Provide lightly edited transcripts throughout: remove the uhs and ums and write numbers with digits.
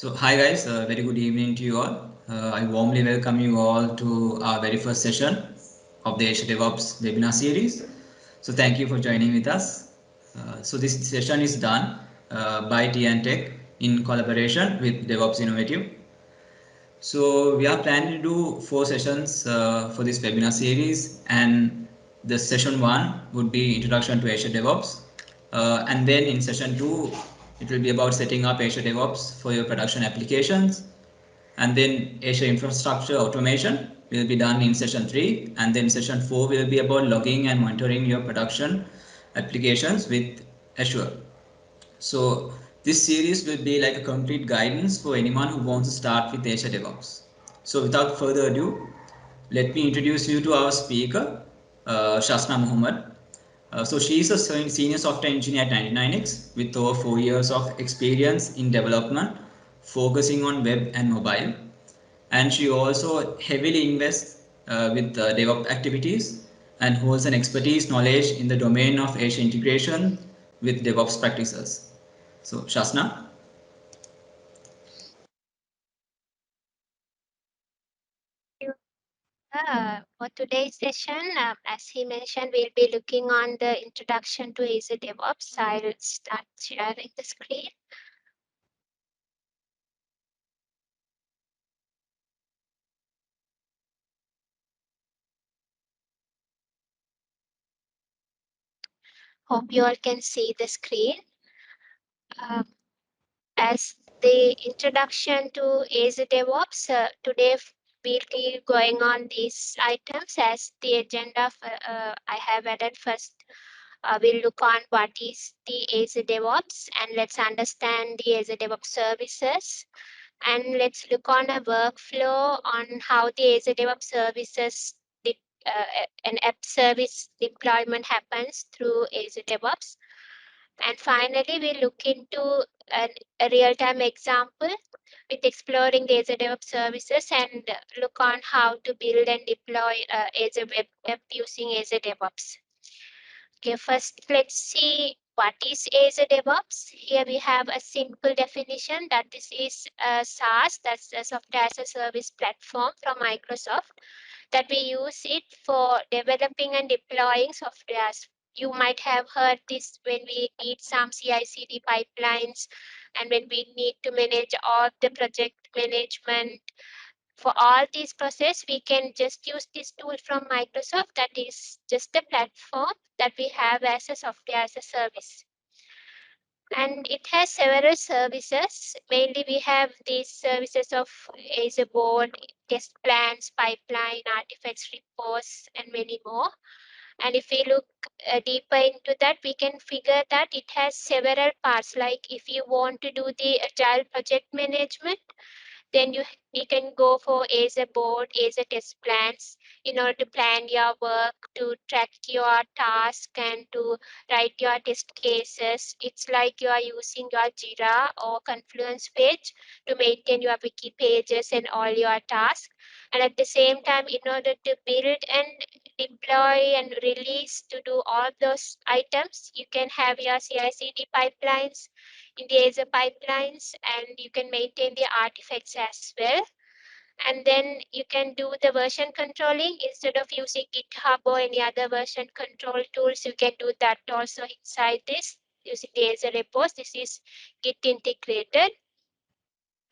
So hi guys, very good evening to you all. I warmly welcome you all to our very first session of the Azure DevOps webinar series. So thank you for joining with us. So this session is done by TNTech in collaboration with DevOps Innovative. So we are planning to do 4 sessions for this webinar series, and the session 1 would be introduction to Azure DevOps, and then in session 2 it will be about setting up Azure DevOps for your production applications, and then Azure infrastructure automation will be done in session 3, and then session 4 will be about logging and monitoring your production applications with Azure. So this series will be like a complete guidance for anyone who wants to start with Azure DevOps. So without further ado, let me introduce you to our speaker, Shasna Muhammad. So she is a senior software engineer at 99x with over 4 years of experience in development, focusing on web and mobile. And she also heavily invests with DevOps activities and holds an expertise knowledge in the domain of Azure integration with DevOps practices. So, Shasna? For today's session, as he mentioned, we'll be looking on the introduction to Azure DevOps. I'll start sharing the screen. Hope you all can see the screen. As the introduction to Azure DevOps, today we'll be going on these items as the agenda I have added first. We'll look on what is the Azure DevOps and let's understand the Azure DevOps services. And let's look on a workflow on how the Azure DevOps services, an app service deployment happens through Azure DevOps. And finally, we look into a real-time example with exploring the Azure DevOps services and look on how to build and deploy Azure Web App using Azure DevOps. Okay, first let's see what is Azure DevOps. Here we have a simple definition that this is a SaaS, that's a software as a service platform from Microsoft, that we use it for developing and deploying software. You might have heard this when we need some CI/CD pipelines and when we need to manage all the project management. For all these process, we can just use this tool from Microsoft that is just a platform that we have as a software as a service. And it has several services. Mainly we have these services of Azure Board, test plans, pipeline, artifacts, reports, and many more. And if we look deeper into that, we can figure that it has several parts. Like if you want to do the agile project management, then you can go for Azure Board, Azure Test Plans in order to plan your work, to track your task, and to write your test cases. It's like you are using your Jira or Confluence page to maintain your wiki pages and all your tasks. And at the same time, in order to build and deploy and release to do all those items, you can have your CI/CD pipelines in the Azure pipelines, and you can maintain the artifacts as well. And then you can do the version controlling instead of using GitHub or any other version control tools. You can do that also inside this using the Azure repos. This is Git integrated.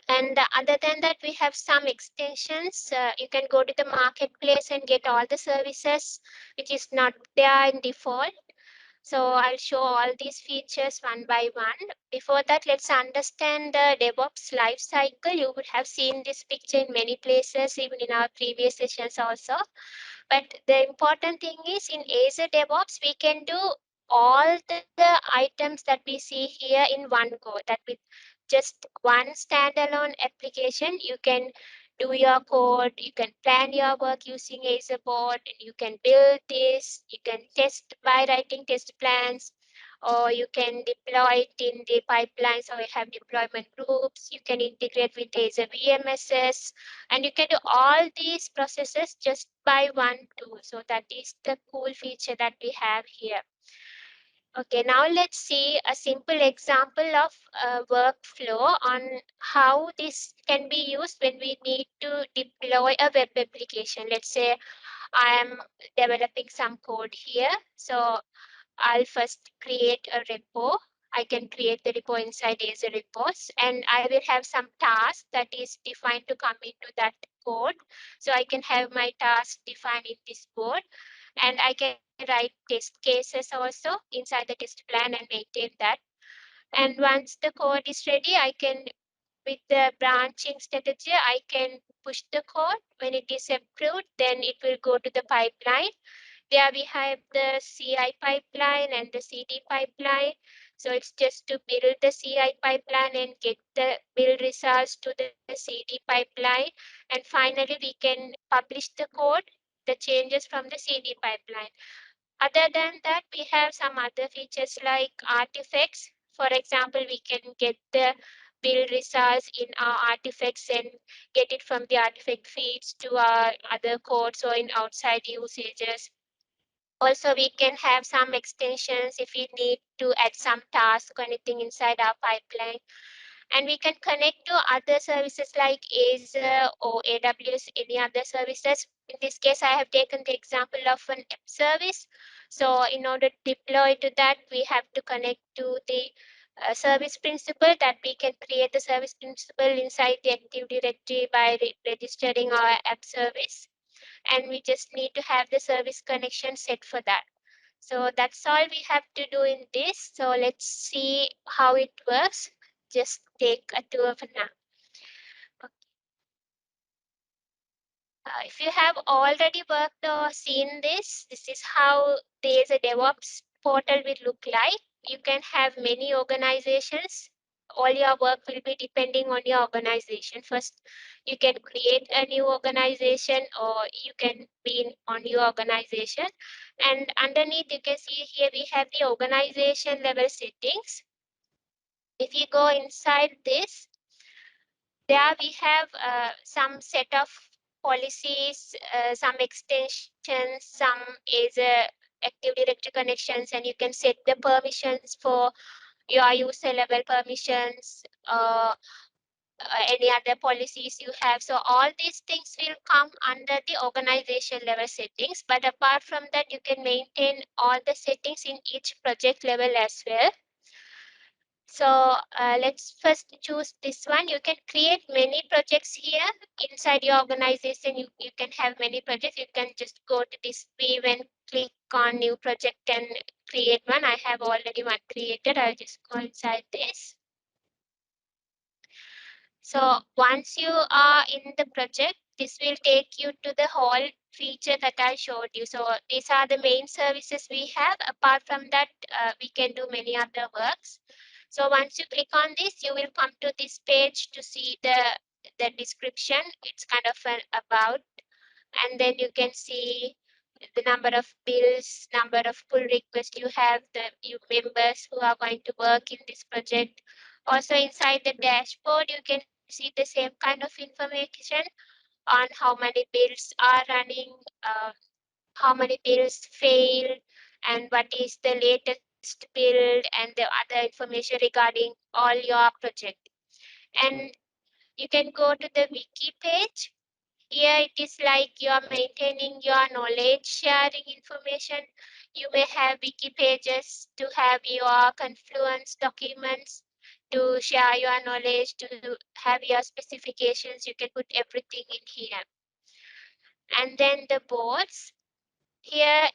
And other than that, we have some extensions. You can go to the marketplace and get all the services, which is not there in default. So I'll show all these features one by one. Before that, let's understand the DevOps life cycle. You would have seen this picture in many places, even in our previous sessions also. But the important thing is in Azure DevOps, we can do all the items that we see here in one go. That with just one standalone application, you can do your code, you can plan your work using Azure Board, you can build this, you can test by writing test plans, or you can deploy it in the pipelines, or you have deployment groups, you can integrate with Azure VMSs, and you can do all these processes just by one tool. So that is the cool feature that we have here. Okay, now let's see a simple example of a workflow on how this can be used when we need to deploy a web application. Let's say I am developing some code here. So I'll first create a repo. I can create the repo inside as a repos, and I will have some task that is defined to come into that code. So I can have my task defined in this code, and I can write test cases also inside the test plan and maintain that. And once the code is ready, I can, with the branching strategy, I can push the code. When it is approved, then it will go to the pipeline. There we have the CI pipeline and the CD pipeline. So it's just to build the CI pipeline and get the build results to the CD pipeline. And finally, we can publish the code, the changes from the CD pipeline. Other than that, we have some other features like artifacts. For example, we can get the build results in our artifacts and get it from the artifact feeds to our other codes or in outside usages. Also, we can have some extensions if we need to add some task or anything inside our pipeline. And we can connect to other services like Azure or AWS, any other services. In this case, I have taken the example of an app service. So in order to deploy to that, we have to connect to the service principal, that we can create the service principal inside the Active Directory by registering our app service. And we just need to have the service connection set for that. So that's all we have to do in this. So let's see how it works. Just take a tour for now. If you have already worked or seen this, this is how there's a DevOps portal will look like. You can have many organizations. All your work will be depending on your organization. First, you can create a new organization or you can be on your organization. And underneath, you can see here we have the organization level settings. If you go inside this, there we have some set of policies, some extensions, some is Active Directory connections, and you can set the permissions for your user level permissions, any other policies you have. So all these things will come under the organization level settings. But apart from that, you can maintain all the settings in each project level as well. So let's first choose this one. You can create many projects here inside your organization. You can have many projects. You can just go to this view and click on new project and create one. I have already one created. I'll just go inside this. So once you are in the project, this will take you to the whole feature that I showed you. So these are the main services we have. Apart from that, we can do many other works. So once you click on this, you will come to this page to see the description. It's kind of an about, and then you can see the number of bills, number of pull requests you have, the you members who are going to work in this project. Also inside the dashboard, you can see the same kind of information on how many bills are running, uh, how many bills failed, and what is the latest build, and the other information regarding all your project. And you can go to the wiki page. Here it is like you are maintaining your knowledge sharing information. You may have wiki pages to have your Confluence documents to share your knowledge, to have your specifications. You can put everything in here. And then the boards. Here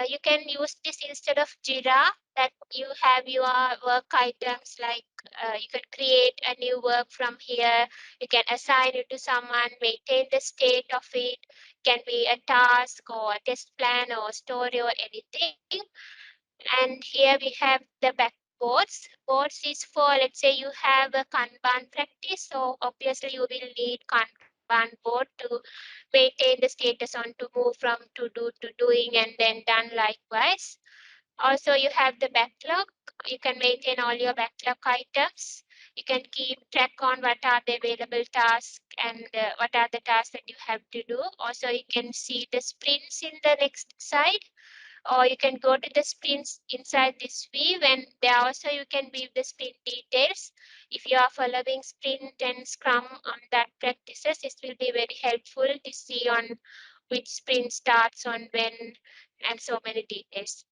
you can use this instead of Jira, that you have your work items, like you can create a new work from here. You can assign it to someone, maintain the state of it. Can be a task or a test plan or story or anything. And here we have the backboards. Boards is for, let's say you have a Kanban practice. So obviously you will need Kanban board to maintain the status on to move from to do to doing and then done likewise. Also, you have the backlog. You can maintain all your backlog items. You can keep track on what are the available tasks and what are the tasks that you have to do. Also, you can see the sprints in the next side. or you can go to the sprints inside this view, and there also you can view the sprint details. If you are following sprint and scrum on that practices, this will be very helpful to see on which sprint starts on when and so many details.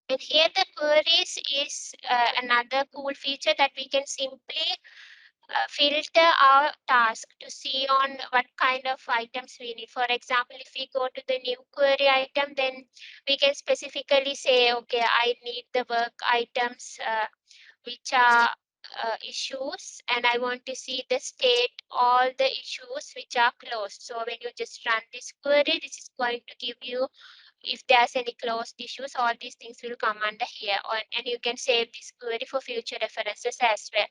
And here the queries is another cool feature that we can simply filter our task to see on what kind of items we need. For example, if we go to the new query item, then we can specifically say, okay, I need the work items which are issues, and I want to see the state, all the issues which are closed. So when you just run this query, this is going to give you if there's any closed issues, all these things will come under here, and you can save this query for future references as well.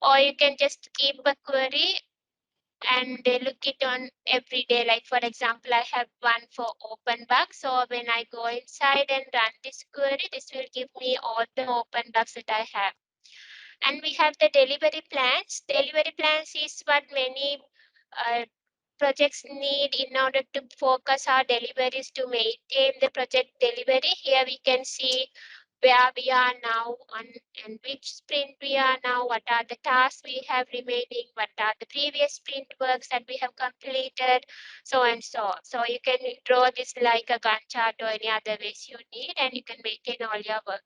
Or you can just keep a query and look it on every day. Like for example, I have one for open bugs. So when I go inside and run this query, this will give me all the open bugs that I have. And we have the delivery plans. Delivery plans is what many projects need in order to focus our deliveries to maintain the project delivery. Here we can see where we are now on and which sprint we are now, what are the tasks we have remaining, what are the previous sprint works that we have completed, so and so. So you can draw this like a Gantt chart or any other ways you need, and you can maintain all your work.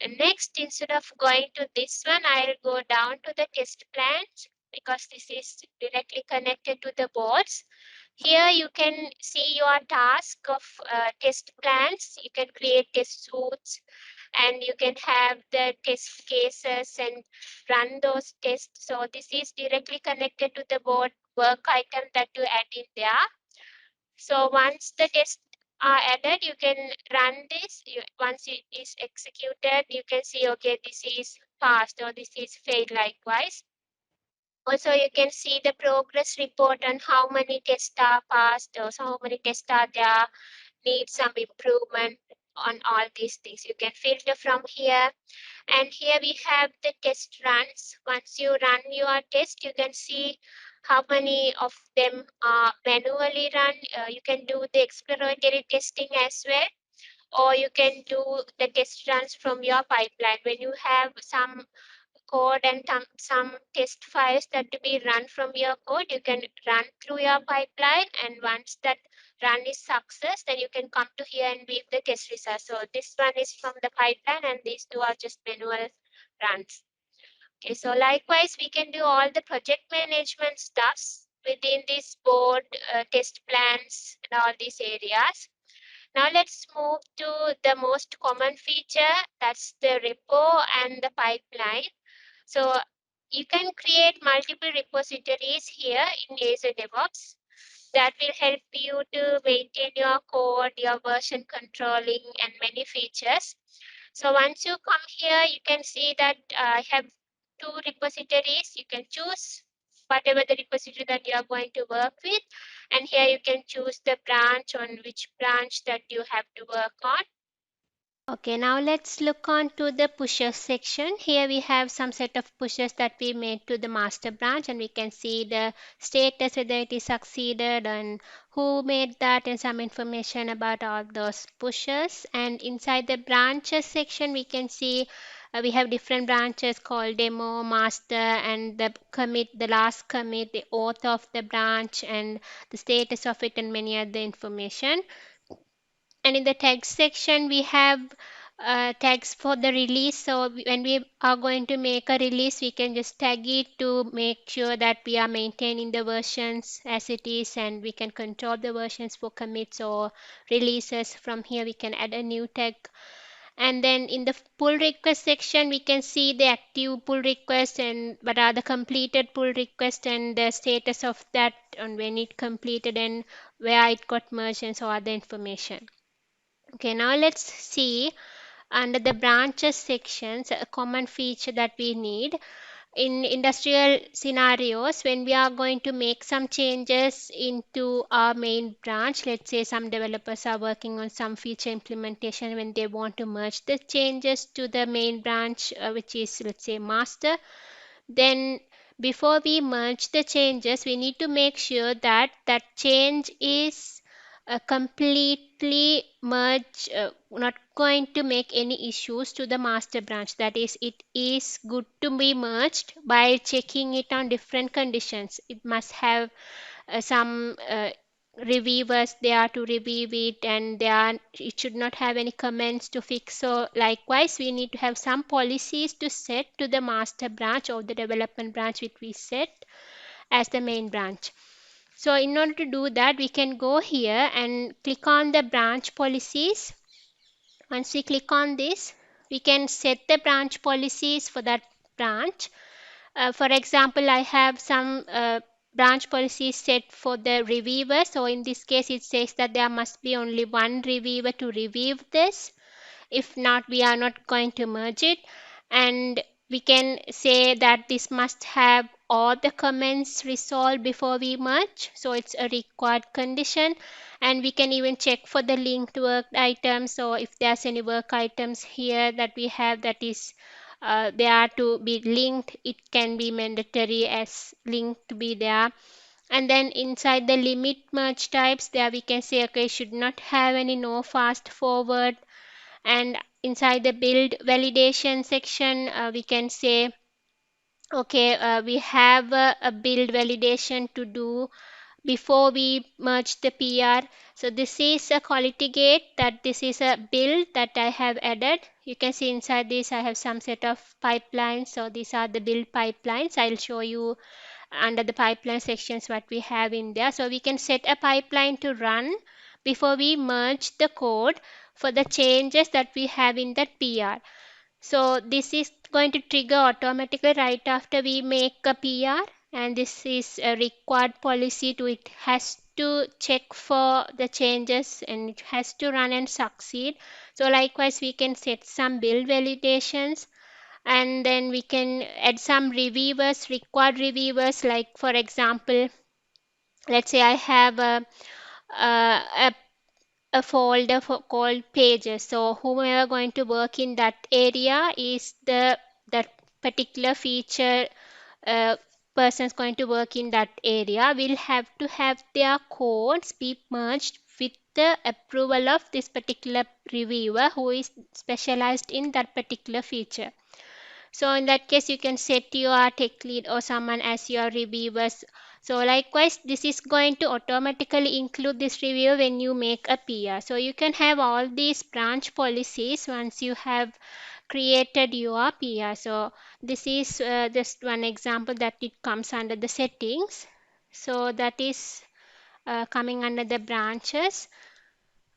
And next, instead of going to this one, I'll go down to the test plans because this is directly connected to the boards. Here you can see your task of test plans. You can create test suits and you can have the test cases and run those tests. So this is directly connected to the board work item that you add in there. So once the tests are added, you can run this. Once it is executed, you can see, okay, this is passed or this is failed likewise. Also, you can see the progress report on how many tests are passed or how many tests are there, need some improvement on all these things. You can filter from here. And here we have the test runs. Once you run your test, you can see how many of them are manually run. You can do the exploratory testing as well, or you can do the test runs from your pipeline. When you have some code and some test files that to be run from your code, you can run through your pipeline, and once that run is success, then you can come to here and view the test results. So this one is from the pipeline and these two are just manual runs. Okay, so likewise we can do all the project management stuffs within this board, test plans and all these areas. Now let's move to the most common feature, that's the repo and the pipeline. So you can create multiple repositories here in Azure DevOps that will help you to maintain your code, your version controlling, and many features. So once you come here, you can see that I have two repositories. You can choose whatever the repository that you are going to work with. And here you can choose the branch on which branch that you have to work on. Okay, now let's look on to the pushers section. Here we have some set of pushers that we made to the master branch, and we can see the status, whether it is succeeded and who made that, and some information about all those pushers. And inside the branches section, we can see we have different branches called demo, master, and the commit, the last commit, the author of the branch, and the status of it, and many other information. And in the tags section, we have tags for the release. So when we are going to make a release, we can just tag it to make sure that we are maintaining the versions as it is, and we can control the versions for commits or releases. From here, we can add a new tag. And then in the pull request section, we can see the active pull request and what are the completed pull request and the status of that on when it completed and where it got merged and so other information. Okay, now let's see under the branches sections a common feature that we need in industrial scenarios when we are going to make some changes into our main branch. Let's say some developers are working on some feature implementation when they want to merge the changes to the main branch, which is, let's say, master. Then before we merge the changes, we need to make sure that that change is completely merge, not going to make any issues to the master branch. That is, it is good to be merged by checking it on different conditions. It must have some reviewers there to review it, and it should not have any comments to fix. So likewise, we need to have some policies to set to the master branch or the development branch which we set as the main branch. So in order to do that, we can go here and click on the branch policies. Once we click on this, we can set the branch policies for that branch. For example, I have some branch policies set for the reviewer. So in this case, it says that there must be only one reviewer to review this. If not, we are not going to merge it. And we can say that this must have all the comments resolved before we merge. So it's a required condition. And we can even check for the linked work items. So if there's any work items here that we have that is they are to be linked, it can be mandatory as linked to be there. And then inside the limit merge types, there we can say, okay, should not have any no fast forward. And inside the build validation section, we can say, okay, we have a build validation to do before we merge the PR. So this is a quality gate, that this is a build that I have added. You can see inside this I have some set of pipelines. So these are the build pipelines. I'll show you under the pipeline sections what we have in there. So we can set a pipeline to run before we merge the code for the changes that we have in that PR. So this is going to trigger automatically right after we make a PR, and this is a required policy to it. Has to check for the changes and it has to run and succeed. So likewise, we can set some build validations, and then we can add some reviewers, required reviewers. Like for example, let's say I have a folder called pages. So whoever going to work in that area is that particular feature persons going to work in that area will have to have their codes be merged with the approval of this particular reviewer who is specialized in that particular feature. So in that case, you can set your tech lead or someone as your reviewers. So likewise, this is going to automatically include this review when you make a PR. So you can have all these branch policies once you have created your PR. So this is just one example that it comes under the settings. So that is coming under the branches.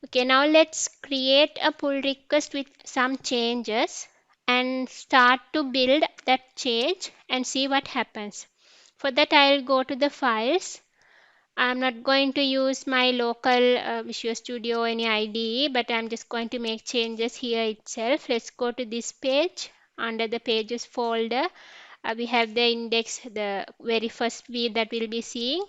Okay, now let's create a pull request with some changes and start to build that change and see what happens. For that, I'll go to the files. I'm not going to use my local Visual Studio or any IDE, but I'm just going to make changes here itself. Let's go to this page. Under the pages folder, we have the index, the very first view that we'll be seeing.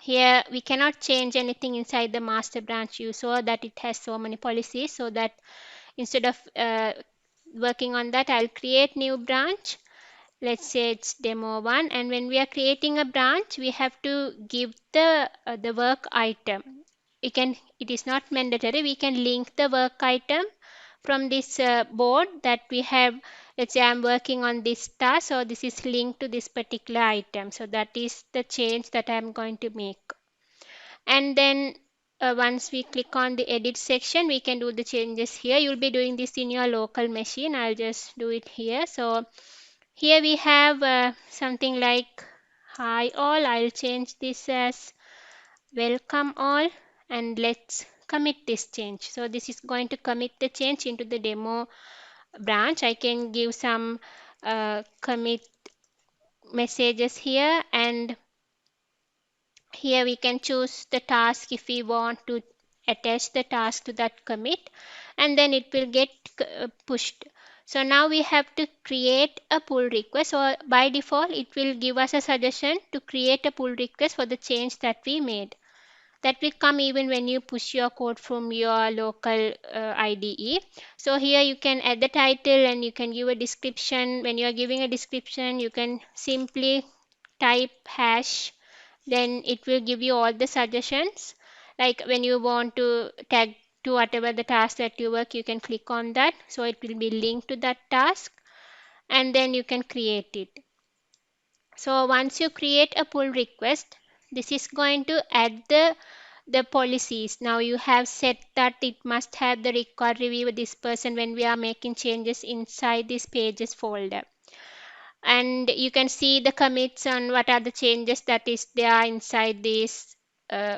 Here we cannot change anything inside the master branch. You saw that it has so many policies, so that instead of working on that, I'll create new branch. Let's say it's demo 1, and when we are creating a branch, we have to give the work item. It is not mandatory. We can link the work item from this board that we have. Let's say I'm working on this task, so this is linked to this particular item. So that is the change that I'm going to make. And then once we click on the edit section, we can do the changes here. You'll be doing this in your local machine. I'll just do it here. So here we have something like hi all. I'll change this as welcome all, and let's commit this change. So this is going to commit the change into the demo branch. I can give some commit messages here, and here we can choose the task if we want to attach the task to that commit, and then it will get pushed. So now we have to create a pull request. So by default, it will give us a suggestion to create a pull request for the change that we made. That will come even when you push your code from your local IDE. So here you can add the title and you can give a description. When you are giving a description, you can simply type hash, then it will give you all the suggestions. Like when you want to tag to whatever the task that you work, you can click on that. So it will be linked to that task, and then you can create it. So once you create a pull request, this is going to add the policies. Now you have set that it must have the record review with this person when we are making changes inside this pages folder. And you can see the commits on what are the changes that is there inside this uh,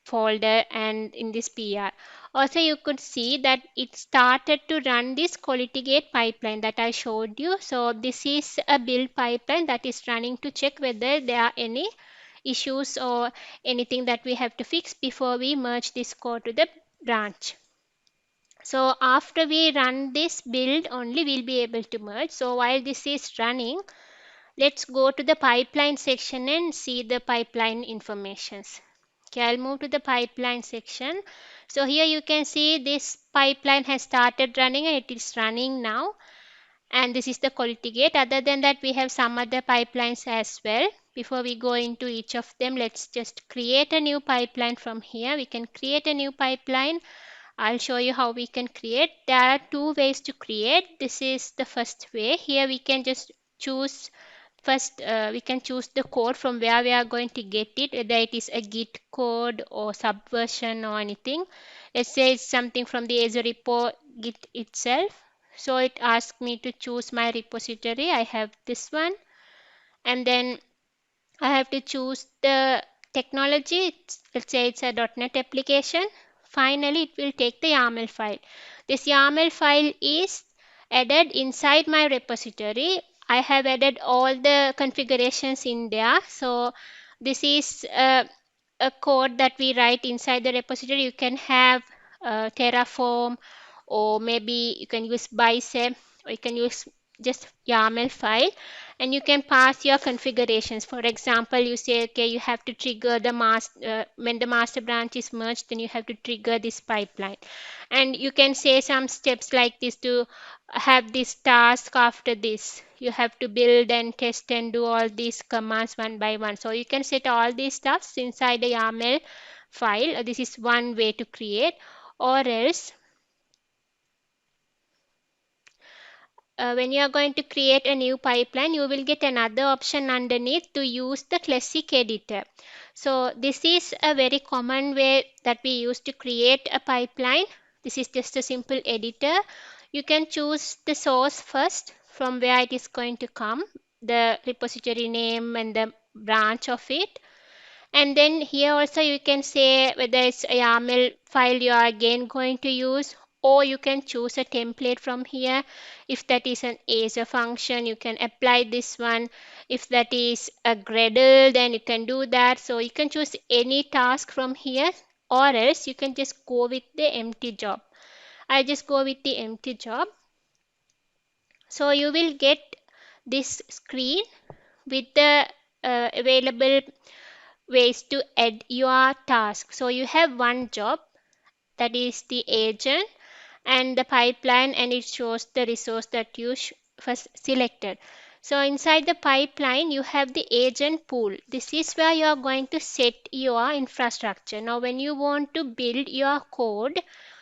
folder and in this PR. Also, you could see that it started to run this quality gate pipeline that I showed you. So this is a build pipeline that is running to check whether there are any issues or anything that we have to fix before we merge this code to the branch. So after we run this build only, we'll be able to merge. So while this is running, let's go to the pipeline section and see the pipeline informations. Okay, I'll move to the pipeline section. So here you can see this pipeline has started running and it is running now. And this is the quality gate. Other than that, we have some other pipelines as well. Before we go into each of them, let's just create a new pipeline from here. We can create a new pipeline. I'll show you how we can create. There are two ways to create. This is the first way. Here we can just choose first, we can choose the code from where we are going to get it, whether it is a Git code or Subversion or anything. Let's say it's something from the Azure repo Git itself. So it asks me to choose my repository. I have this one. And then I have to choose the technology. Let's say it's a .NET application. Finally, it will take the YAML file. This YAML file is added inside my repository. I have added all the configurations in there. So this is a code that we write inside the repository. You can have Terraform, or maybe you can use Bicep, or you can use just YAML file, and you can pass your configurations. For example, you say, okay, you have to trigger the master when the master branch is merged, then you have to trigger this pipeline. And you can say some steps like this to have this task after this. You have to build and test and do all these commands one by one. So you can set all these stuffs inside the YAML file. This is one way to create. Or else, when you are going to create a new pipeline, you will get another option underneath to use the classic editor. So this is a very common way that we use to create a pipeline. This is just a simple editor. You can choose the source first from where it is going to come, the repository name and the branch of it. And then here also you can say whether it's a YAML file you are again going to use, or you can choose a template from here. If that is an Azure function, you can apply this one. If that is a Gradle, then you can do that. So you can choose any task from here, or else you can just go with the empty job. I just go with the empty job. So you will get this screen with the available ways to add your task. So you have one job, that is the agent and the pipeline, and it shows the resource that you first selected. So inside the pipeline, you have the agent pool. This is where you are going to set your infrastructure. Now, when you want to build your code,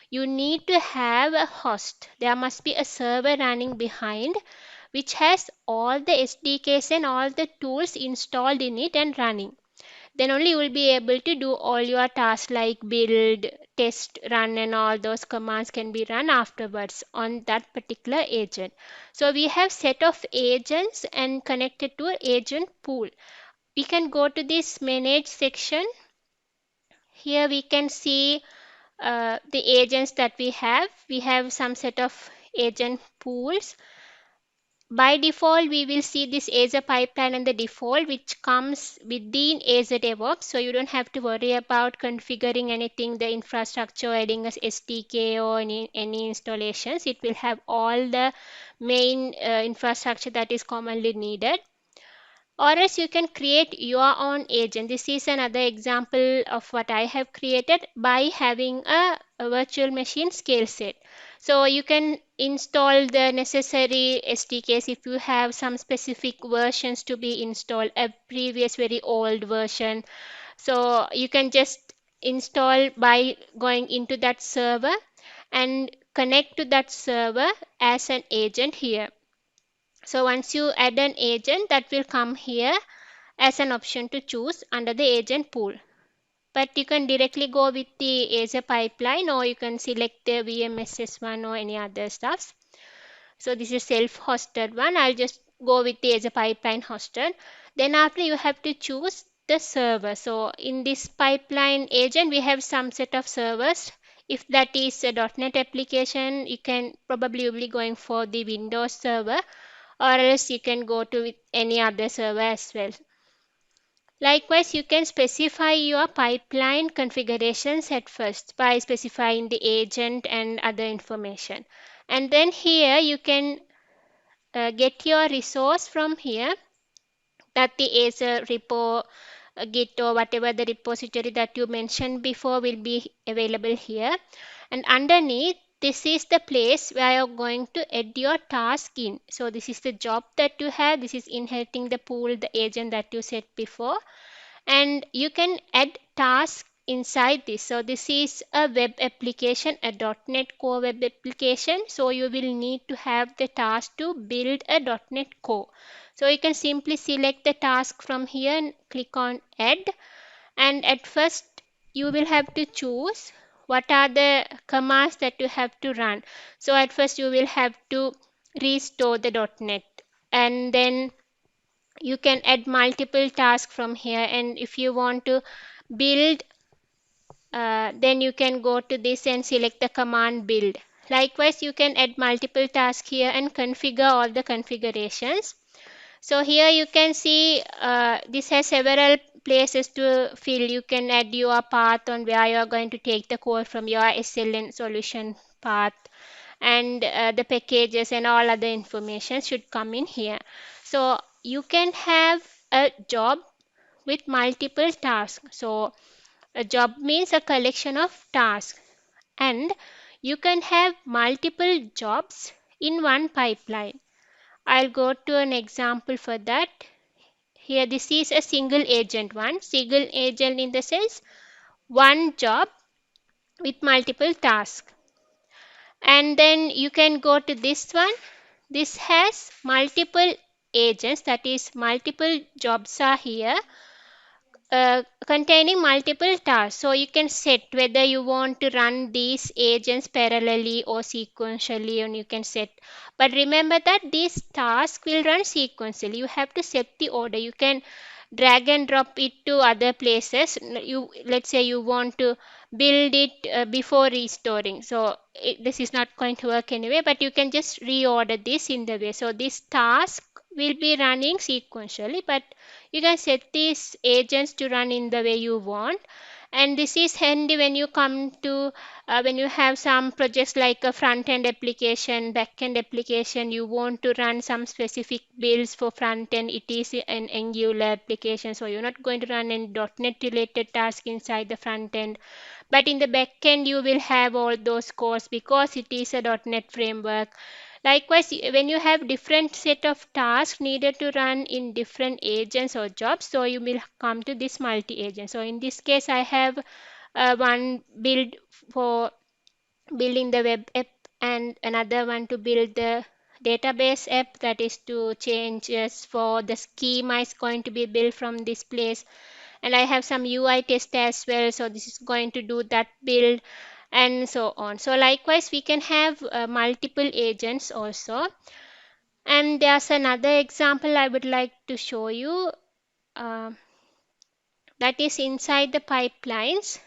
you need to have a host. There must be a server running behind, which has all the SDKs and all the tools installed in it and running. Then only you will be able to do all your tasks like build, test, run, and all those commands can be run afterwards on that particular agent. So we have set of agents and connected to an agent pool. We can go to this manage section. Here we can see the agents that we have. We have some set of agent pools. By default, we will see this Azure pipeline and the default, which comes within Azure DevOps. So you don't have to worry about configuring anything, the infrastructure, adding a SDK or any installations. It will have all the main infrastructure that is commonly needed. Or else you can create your own agent. This is another example of what I have created by having a virtual machine scale set. So you can install the necessary SDKs if you have some specific versions to be installed, a previous very old version. So you can just install by going into that server and connect to that server as an agent here. So once you add an agent, that will come here as an option to choose under the agent pool. But you can directly go with the Azure pipeline, or you can select the VMSS one or any other stuff. So this is self-hosted one. I'll just go with the Azure pipeline hosted. Then after, you have to choose the server. So in this pipeline agent, we have some set of servers. If that is a .NET application, you can probably be going for the Windows server, or else you can go to with any other server as well. Likewise, you can specify your pipeline configurations at first by specifying the agent and other information. And then here you can get your resource from here, that the Azure repo, Git, or whatever the repository that you mentioned before will be available here. And underneath, this is the place where you're going to add your task in. So this is the job that you have. This is inheriting the pool, the agent that you set before. And you can add tasks inside this. So this is a web application, a .NET Core web application. So you will need to have the task to build a .NET Core. So you can simply select the task from here and click on add. And at first you will have to choose what are the commands that you have to run. So at first you will have to restore the .NET, and then you can add multiple tasks from here. And if you want to build, then you can go to this and select the command build. Likewise, you can add multiple tasks here and configure all the configurations. So here you can see this has several places to fill. You can add your path on where you are going to take the code from, your SLN solution path, and the packages and all other information should come in here. So you can have a job with multiple tasks. So a job means a collection of tasks, and you can have multiple jobs in one pipeline. I'll go to an example for that. Here this is a single agent one. Single agent in the sense one job with multiple tasks. And then you can go to this one. This has multiple agents, that is multiple jobs are here, containing multiple tasks. So you can set whether you want to run these agents parallelly or sequentially, and you can set. But remember that these tasks will run sequentially. You have to set the order. You can drag and drop it to other places. Let's say you want to build it before restoring. So this is not going to work anyway, but you can just reorder this in the way. So this task will be running sequentially, but you can set these agents to run in the way you want. And this is handy when you come to when you have some projects like a front end application, back end application. You want to run some specific builds for front end. It is an Angular application, so you're not going to run any .NET related task inside the front end. But in the back end, you will have all those codes because it is a .NET framework. Likewise, when you have different set of tasks needed to run in different agents or jobs, so you will come to this multi-agent. So in this case, I have one build for building the web app, and another one to build the database app, that is to changes for the schema is going to be built from this place. And I have some UI test as well, so this is going to do that build, and so on. So likewise, we can have multiple agents also. And there's another example I would like to show you, uh, that is inside the pipelines.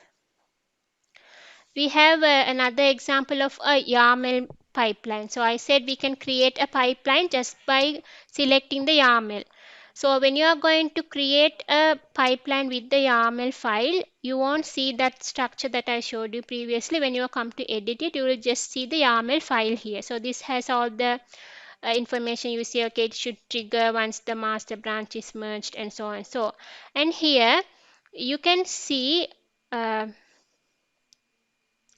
We have another example of a YAML pipeline. So I said we can create a pipeline just by selecting the YAML. So when you are going to create a pipeline with the YAML file, you won't see that structure that I showed you previously. When you come to edit it, you will just see the YAML file here. So this has all the information. You see, okay, it should trigger once the master branch is merged, and so on. And here you can see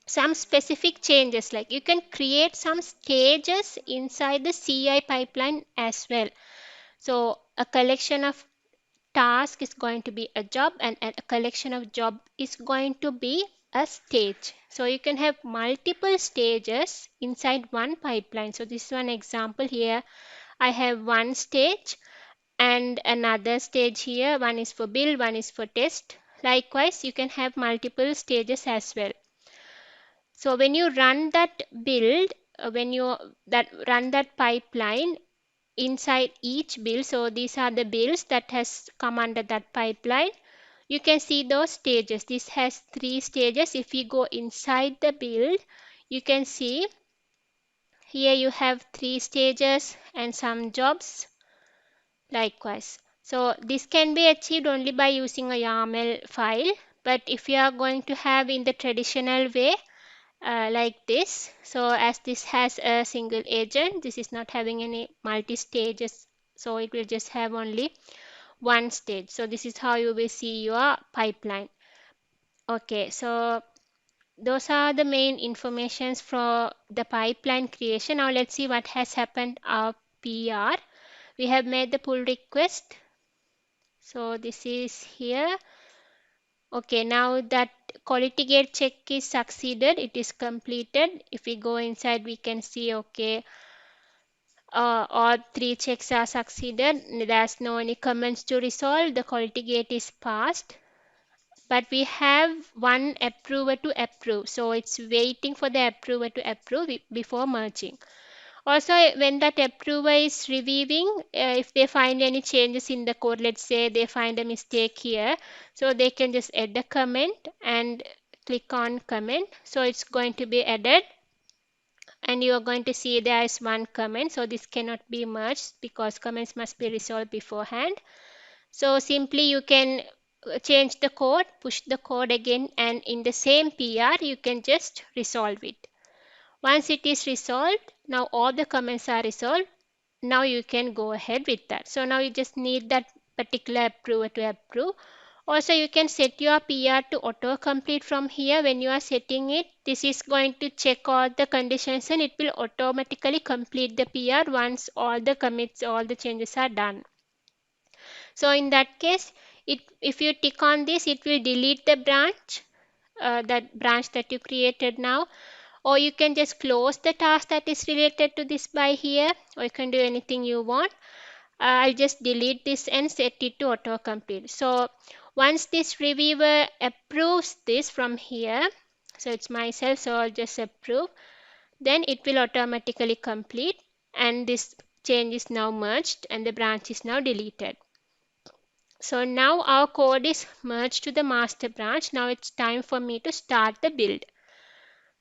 some specific changes, like you can create some stages inside the CI pipeline as well. So a collection of task is going to be a job, and a collection of job is going to be a stage. So you can have multiple stages inside one pipeline. So this is one example here. I have one stage and another stage here. One is for build, one is for test. Likewise, you can have multiple stages as well. So when you run that build, when you run that pipeline inside each build, so these are the builds that has come under that pipeline. You can see those stages. This has 3 stages. If you go inside the build, you can see here you have 3 stages and some jobs. Likewise. So this can be achieved only by using a YAML file. But if you are going to have in the traditional way, like this, so as this has a single agent, this is not having any multi stages, so it will just have only one stage. So this is how you will see your pipeline. Okay, so those are the main informations for the pipeline creation. Now let's see what has happened our PR. We have made the pull request, so this is here. Okay, now that quality gate check is succeeded, it is completed. If we go inside, we can see, okay, all 3 checks are succeeded. There's no any comments to resolve. The quality gate is passed. But we have one approver to approve. So it's waiting for the approver to approve before merging. Also, when that approver is reviewing, if they find any changes in the code, let's say they find a mistake here, so they can just add a comment and click on comment. So it's going to be added, and you are going to see there is one comment. So this cannot be merged because comments must be resolved beforehand. So simply you can change the code, push the code again, and in the same PR you can just resolve it. Once it is resolved, now all the comments are resolved. Now you can go ahead with that. So now you just need that particular approver to approve. Also, you can set your PR to auto complete from here. When you are setting it, this is going to check all the conditions and it will automatically complete the PR once all the commits, all the changes are done. So in that case, if you tick on this, it will delete the branch, that branch that you created now. Or you can just close the task that is related to this by here, or you can do anything you want. I'll just delete this and set it to autocomplete. So once this reviewer approves this from here, so it's myself, so I'll just approve, then it will automatically complete, and this change is now merged and the branch is now deleted. So now our code is merged to the master branch. Now it's time for me to start the build.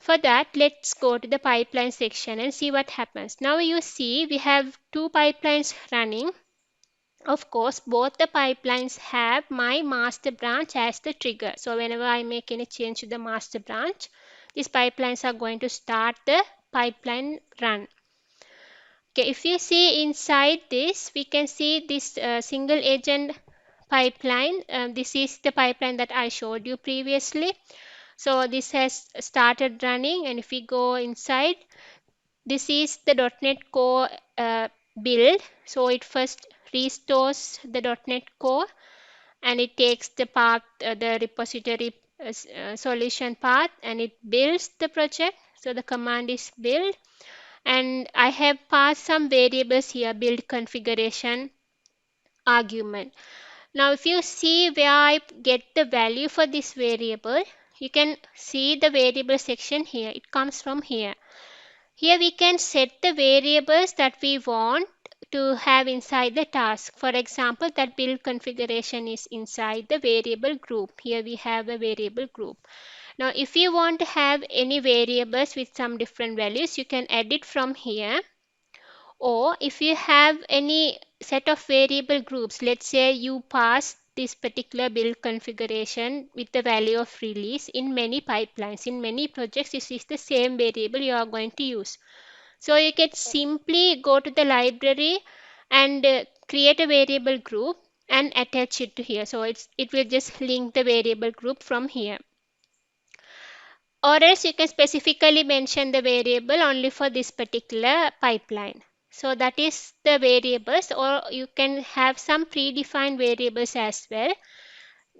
For that, let's go to the pipeline section and see what happens. Now you see we have 2 pipelines running. Of course, both the pipelines have my master branch as the trigger. So whenever I make any change to the master branch, these pipelines are going to start the pipeline run. Okay, if you see inside this, we can see this single agent pipeline. This is the pipeline that I showed you previously. So this has started running, and if we go inside, this is the .NET Core build. So it first restores the .NET Core and it takes the path, the repository solution path, and it builds the project. So the command is build, and I have passed some variables here, build configuration argument. Now if you see where I get the value for this variable, you can see the variable section here. It comes from here. Here we can set the variables that we want to have inside the task. For example, that build configuration is inside the variable group. Here we have a variable group. Now if you want to have any variables with some different values, you can add it from here. Or if you have any set of variable groups, let's say you pass this particular build configuration with the value of release in many pipelines, in many projects, this is the same variable you are going to use. So you can simply go to the library and create a variable group and attach it to here. So it will just link the variable group from here. Or else you can specifically mention the variable only for this particular pipeline. So that is the variables, or you can have some predefined variables as well.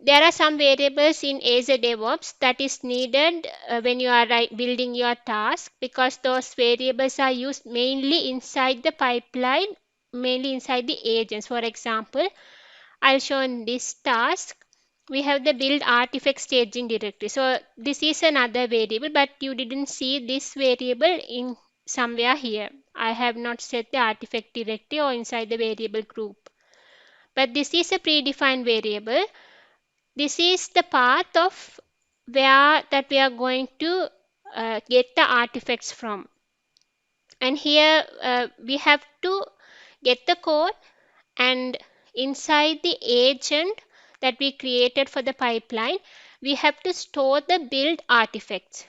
There are some variables in Azure DevOps that is needed when you are building your task, because those variables are used mainly inside the pipeline, mainly inside the agents. For example, I'll show in this task, we have the build artifact staging directory. So this is another variable, but you didn't see this variable in somewhere here. I have not set the artifact directory or inside the variable group. But this is a predefined variable. This is the path of where that we are going to get the artifacts from. And here we have to get the code, and inside the agent that we created for the pipeline, we have to store the build artifacts.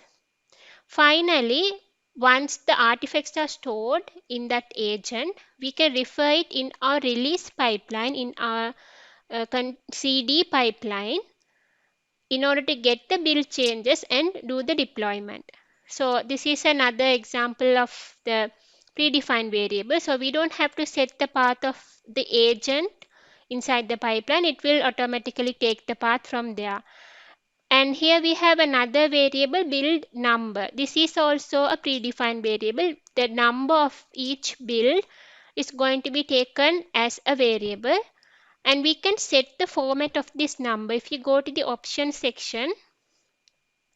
Finally, once the artifacts are stored in that agent, we can refer it in our release pipeline, in our CD pipeline, in order to get the build changes and do the deployment. So this is another example of the predefined variable. So we don't have to set the path of the agent inside the pipeline. It will automatically take the path from there. And here we have another variable, build number. This is also a predefined variable. The number of each build is going to be taken as a variable, and we can set the format of this number. If you go to the options section,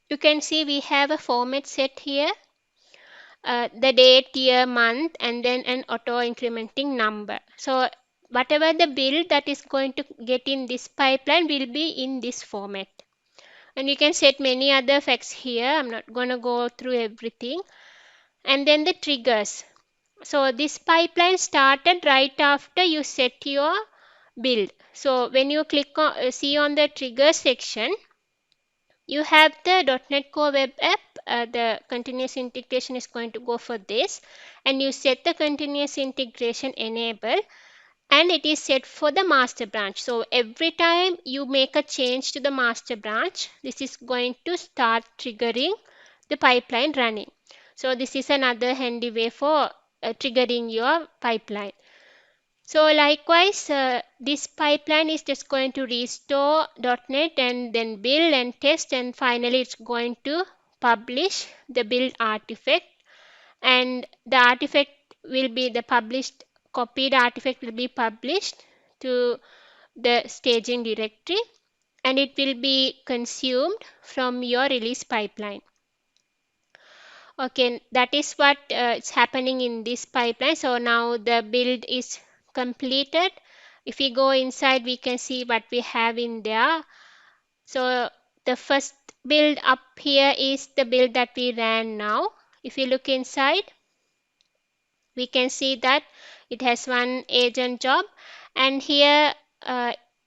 you can see we have a format set here, the date, year, month, and then an auto incrementing number. So whatever the build that is going to get in this pipeline will be in this format. And you can set many other effects here. I'm not going to go through everything. And then the triggers. So this pipeline started right after you set your build. So when you click on see on the trigger section, you have the .NET Core Web App. The continuous integration is going to go for this, and you set the continuous integration enable, and it is set for the master branch. So every time you make a change to the master branch, this is going to start triggering the pipeline running. So this is another handy way for triggering your pipeline. So likewise, this pipeline is just going to restore .NET and then build and test, and finally it's going to publish the build artifact, and the artifact will be the published, copied artifact will be published to the staging directory, and it will be consumed from your release pipeline. Okay, that is what is happening in this pipeline. So now the build is completed. If we go inside, we can see what we have in there. So the first build up here is the build that we ran now. If you look inside, we can see that it has one agent job, and here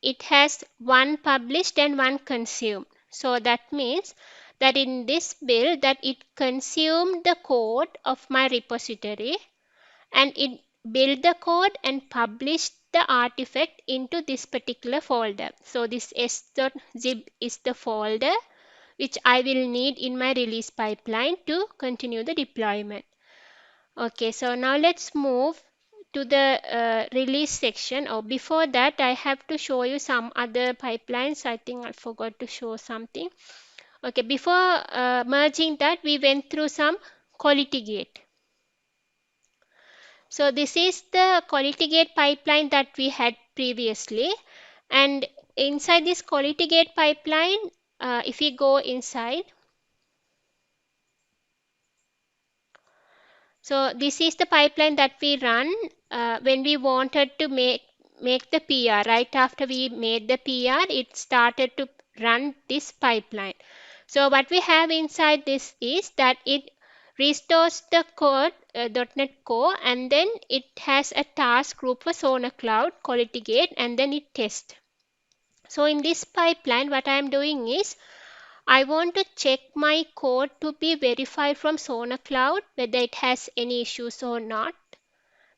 it has one published and one consumed. So that means that in this build that it consumed the code of my repository, and it built the code and published the artifact into this particular folder. So this s.zip is the folder which I will need in my release pipeline to continue the deployment. Okay, so now let's move to the release section. Or before that, I have to show you some other pipelines. I think I forgot to show something. Okay, before merging that, we went through some quality gate. So this is the quality gate pipeline that we had previously, and inside this quality gate pipeline, if we go inside, so this is the pipeline that we run when we wanted to make the PR. Right after we made the PR, it started to run this pipeline. So what we have inside this is that it restores the code, .NET Core, and then it has a task group for Sonar Cloud, Quality Gate, and then it tests. So in this pipeline, what I am doing is I want to check my code to be verified from Sonar Cloud, whether it has any issues or not,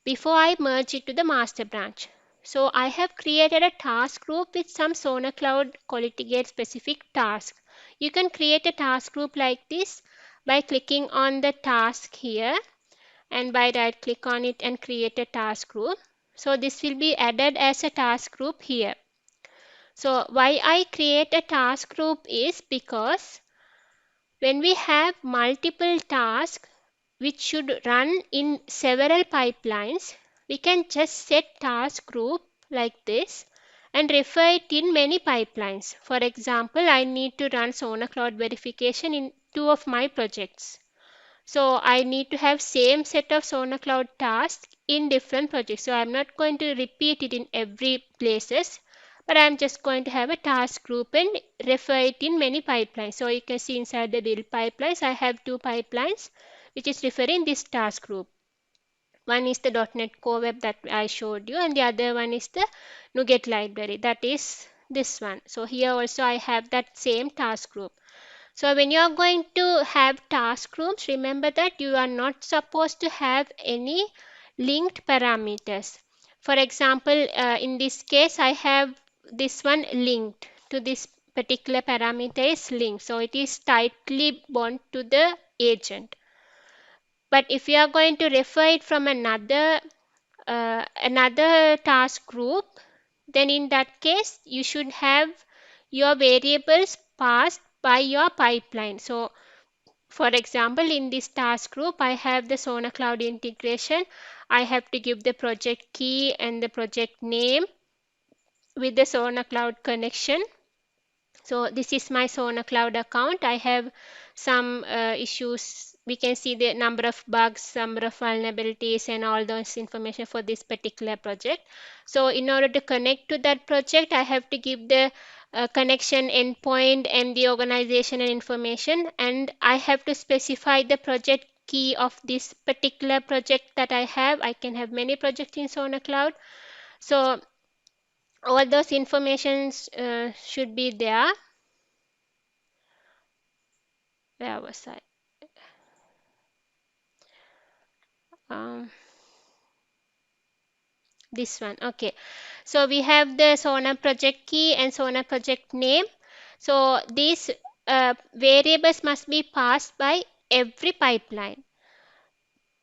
before I merge it to the master branch. So I have created a task group with some Sonar Cloud Quality Gate specific tasks. You can create a task group like this by clicking on the task here, and by right click on it and create a task group. So this will be added as a task group here. So why I create a task group is because when we have multiple tasks which should run in several pipelines, we can just set task group like this and refer it in many pipelines. For example, I need to run Sona Cloud verification in 2 of my projects. So I need to have same set of Sona Cloud tasks in different projects. So I'm not going to repeat it in every places, but I'm just going to have a task group and refer it in many pipelines. So you can see inside the build pipelines, I have 2 pipelines which is referring this task group. One is the .NET Core Web that I showed you, and the other one is the NuGet library, that is this one. So here also I have that same task group. So when you are going to have task groups, remember that you are not supposed to have any linked parameters. For example, in this case, I have this one linked to this particular parameter is linked. So it is tightly bound to the agent. But if you are going to refer it from another task group, then in that case you should have your variables passed by your pipeline. So for example, in this task group, I have the Sona Cloud integration. I have to give the project key and the project name with the Sona Cloud connection. So this is my Sona Cloud account. I have some issues. We can see the number of bugs, number of vulnerabilities, and all those information for this particular project. So in order to connect to that project, I have to give the connection endpoint and the organization and information, and I have to specify the project key of this particular project that I have. I can have many projects in Sona Cloud. So all those informations should be there. Where was I? This one. Okay. So we have the Sona project key and Sona project name. So these variables must be passed by every pipeline.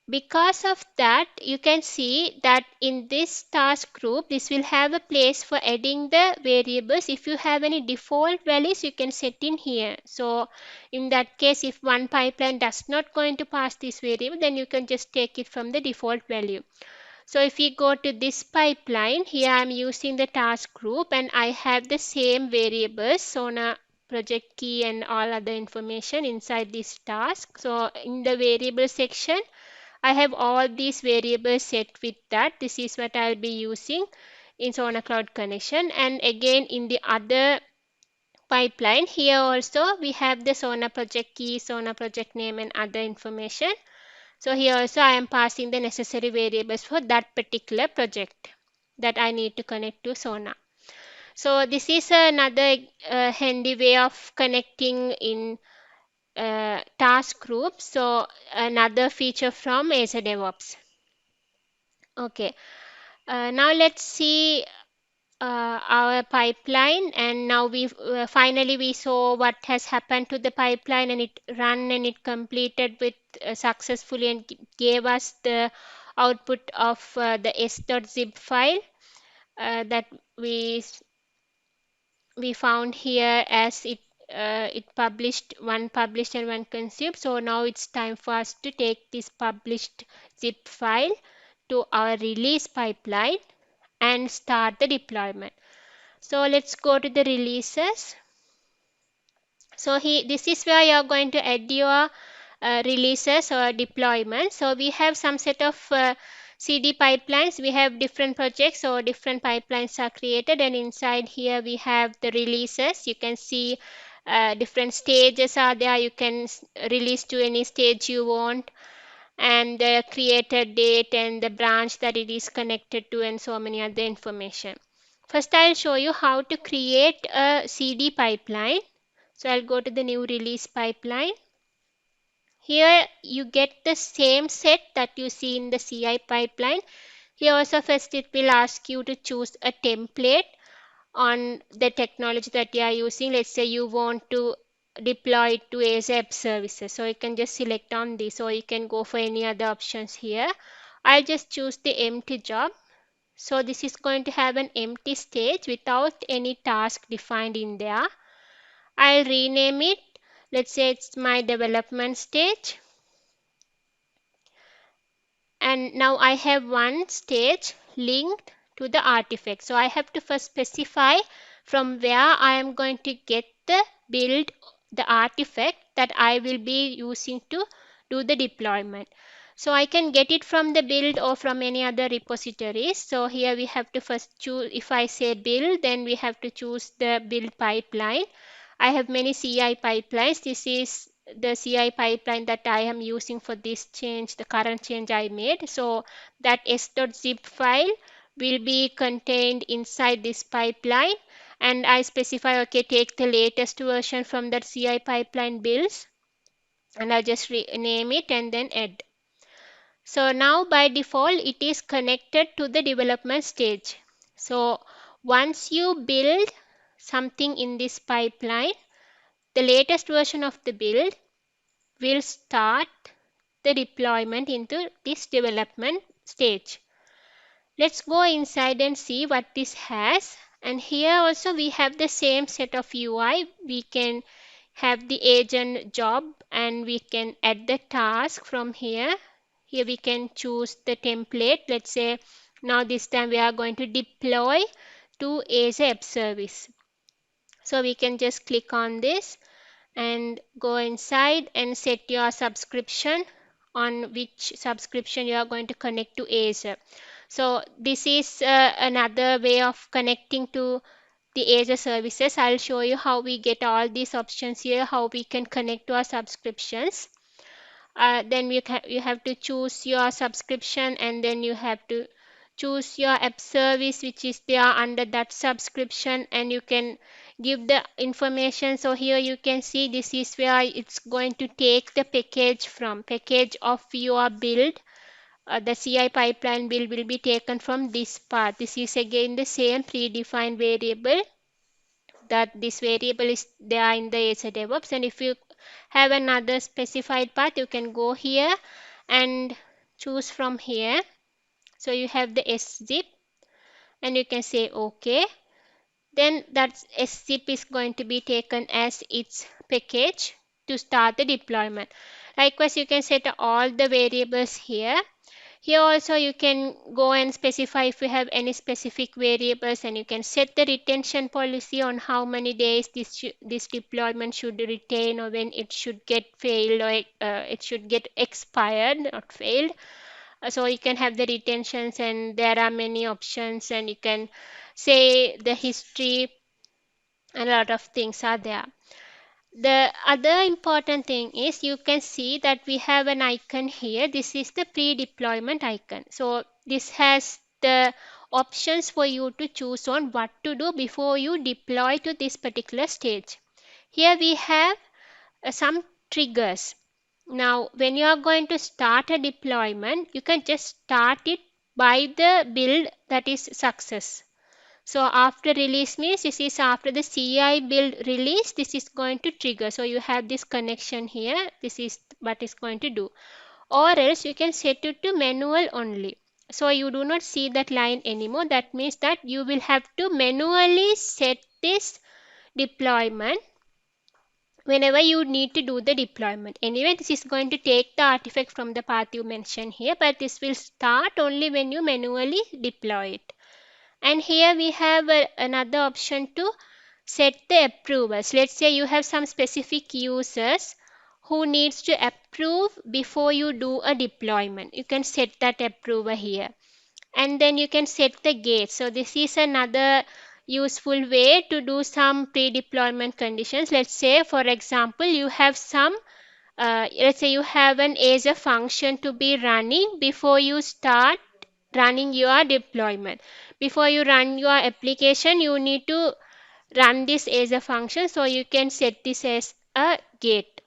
Because of that, you can see that in this task group, this will have a place for adding the variables. If you have any default values, you can set in here. So in that case, if one pipeline does not going to pass this variable, then you can just take it from the default value. So if we go to this pipeline, here I'm using the task group and I have the same variables, Sona project key and all other information inside this task. So in the variable section, I have all these variables set with that. This is what I'll be using in Sona Cloud Connection. And again, in the other pipeline, here also we have the Sona project key, Sona project name, and other information. So here also I am passing the necessary variables for that particular project that I need to connect to Sona. So this is another handy way of connecting in task groups. So another feature from Azure DevOps. Okay, now let's see our pipeline, and now we finally we saw what has happened to the pipeline, and it ran and it completed with successfully and gave us the output of the s.zip file that we found here as it published and one consumed. So now it's time for us to take this published zip file to our release pipeline and start the deployment. So let's go to the releases. So this is where you're going to add your releases or deployment. So we have some set of CD pipelines. We have different projects, so different pipelines are created, and inside here we have the releases. You can see different stages are there. You can release to any stage you want, and the created date and the branch that it is connected to, and so many other information. First, I'll show you how to create a CD pipeline. So I'll go to the new release pipeline. Here you get the same set that you see in the CI pipeline. Here also first it will ask you to choose a template on the technology that you are using. Let's say you want to deploy it to ASAP services. So you can just select on this, or you can go for any other options here. I'll just choose the empty job. So this is going to have an empty stage without any task defined in there. I'll rename it. Let's say it's my development stage. And now I have one stage linked to the artifact. So I have to first specify from where I am going to get the build, the artifact that I will be using to do the deployment. So I can get it from the build or from any other repositories. So here we have to first choose, if I say build, then we have to choose the build pipeline. I have many CI pipelines. This is the CI pipeline that I am using for this change, the current change I made. So that s.zip file will be contained inside this pipeline, and I specify, okay, take the latest version from that CI pipeline builds, and I'll just rename it and then add. So now by default it is connected to the development stage. So once you build something in this pipeline, the latest version of the build will start the deployment into this development stage. Let's go inside and see what this has. And here also we have the same set of UI. We can have the agent job and we can add the task from here. Here we can choose the template. Let's say now this time we are going to deploy to ASAP service. So we can just click on this and go inside and set your subscription, on which subscription you are going to connect to Azure. So this is another way of connecting to the Azure services. I'll show you how we get all these options here, how we can connect to our subscriptions. Then you have to choose your subscription, and then you have to choose your app service which is there under that subscription, and you can give the information. So here you can see this is where it's going to take the package from, package of your build. The CI pipeline build will be taken from this part. This is again the same predefined variable, that this variable is there in the Azure DevOps. And if you have another specified path, you can go here and choose from here. So you have the szip and you can say OK. Then that szip is going to be taken as its package to start the deployment. Likewise, you can set all the variables here. Here also you can go and specify if you have any specific variables, and you can set the retention policy on how many days this deployment should retain, or when it should get failed, or it should get expired, not failed. So you can have the retentions, and there are many options, and you can say the history, and a lot of things are there. The other important thing is you can see that we have an icon here. This is the pre-deployment icon. So this has the options for you to choose on what to do before you deploy to this particular stage. Here we have some triggers. Now when you are going to start a deployment, you can just start it by the build that is success. So after release means this is after the CI build release, this is going to trigger. So you have this connection here. This is what it's going to do. Or else you can set it to manual only. So you do not see that line anymore. That means that you will have to manually set this deployment whenever you need to do the deployment. Anyway, this is going to take the artifact from the path you mentioned here, but this will start only when you manually deploy it. And here we have another option to set the approvals. Let's say you have some specific users who needs to approve before you do a deployment. You can set that approver here. And then you can set the gate. So this is another useful way to do some pre-deployment conditions. Let's say, for example, you have some let's say you have an Azure function to be running before you start running your deployment. Before you run your application, you need to run this as a function. So you can set this as a gate.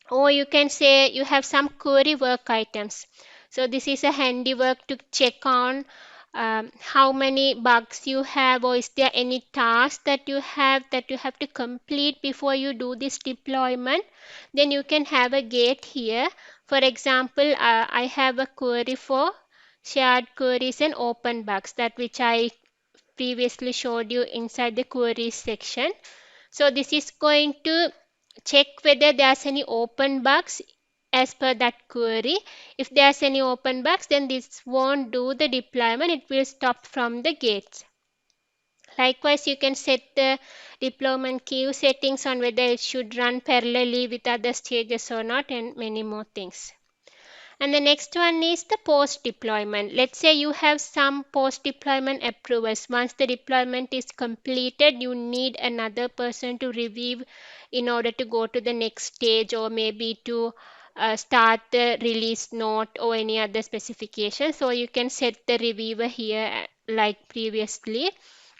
Or you can say you have some query work items. So this is a handiwork to check on how many bugs you have, or is there any task that you have to complete before you do this deployment, then you can have a gate here. For example, I have a query for shared queries and open bugs, that which I previously showed you inside the queries section. So this is going to check whether there's any open bugs as per that query. If there's any open bugs, then this won't do the deployment, it will stop from the gates. Likewise, you can set the deployment queue settings on whether it should run parallelly with other stages or not, and many more things. And the next one is the post deployment. Let's say you have some post deployment approvals. Once the deployment is completed, you need another person to review in order to go to the next stage, or maybe to start the release note or any other specification. So you can set the reviewer here like previously,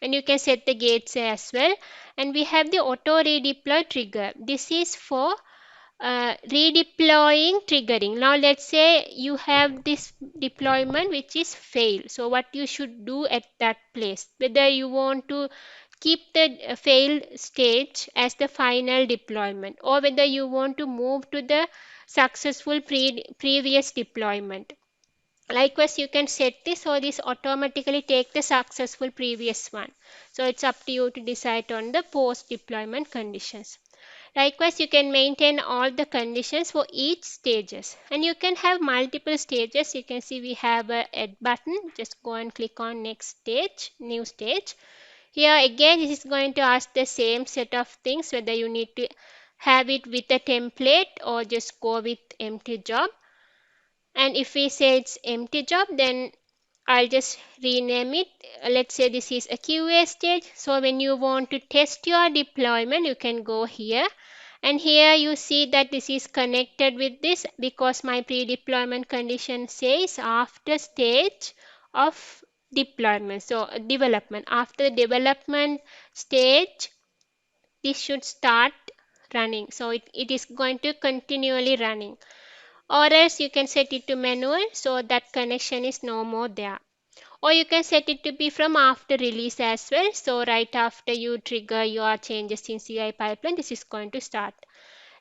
and you can set the gates as well. And we have the auto redeploy trigger. This is for redeploying triggering. Now let's say you have this deployment which is failed, so what you should do at that place, whether you want to keep the failed stage as the final deployment, or whether you want to move to the successful previous deployment. Likewise, you can set this, so this automatically take the successful previous one. So it's up to you to decide on the post deployment conditions. Likewise, you can maintain all the conditions for each stages, and you can have multiple stages. You can see we have a add button. Just go and click on next stage, new stage. Here again, this is going to ask the same set of things, whether you need to have it with a template or just go with empty job. And if we say it's empty job, then I'll just rename it. Let's say this is a QA stage. So when you want to test your deployment, you can go here. And here you see that this is connected with this because my pre-deployment condition says after stage of deployment. So development. After the development stage, this should start running. So it is going to continually running. Or else you can set it to manual, so that connection is no more there. Or you can set it to be from after release as well. So right after you trigger your changes in CI pipeline, this is going to start.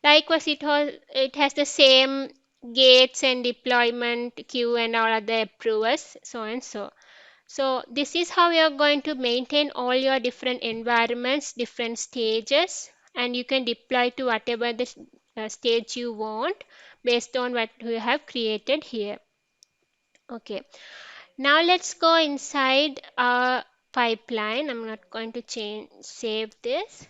Likewise, it has the same gates and deployment queue and all other approvers, so and so. So this is how you are going to maintain all your different environments, different stages, and you can deploy to whatever the stage you want based on what you have created here. Okay, now let's go inside our pipeline. I'm not going to save this,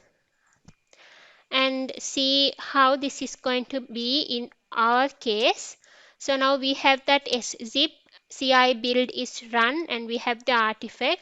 and see how this is going to be in our case. So now we have that szip CI build is run, and we have the artifact,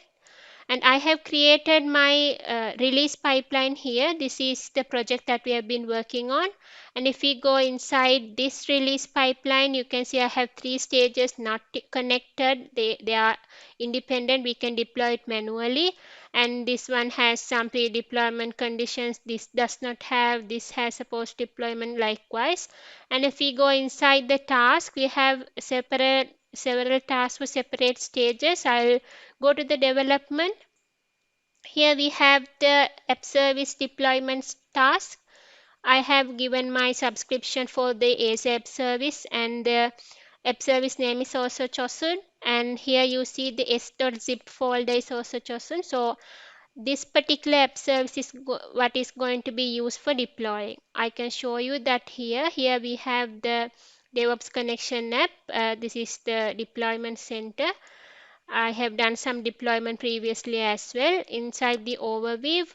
and I have created my release pipeline here. This is the project that we have been working on, and if we go inside this release pipeline, you can see I have 3 stages not connected. They are independent. We can deploy it manually, and this one has some pre-deployment conditions. This does not have. This has a post-deployment likewise. And if we go inside the task, we have several tasks for separate stages. I'll go to the development. Here we have the app service deployment task. I have given my subscription for the ASAP service, and the app service name is also chosen. And here you see the s.zip folder is also chosen. So this particular app service is what is going to be used for deploying. I can show you that here. Here we have the DevOps connection app. This is the deployment center. I have done some deployment previously as well. Inside the overview,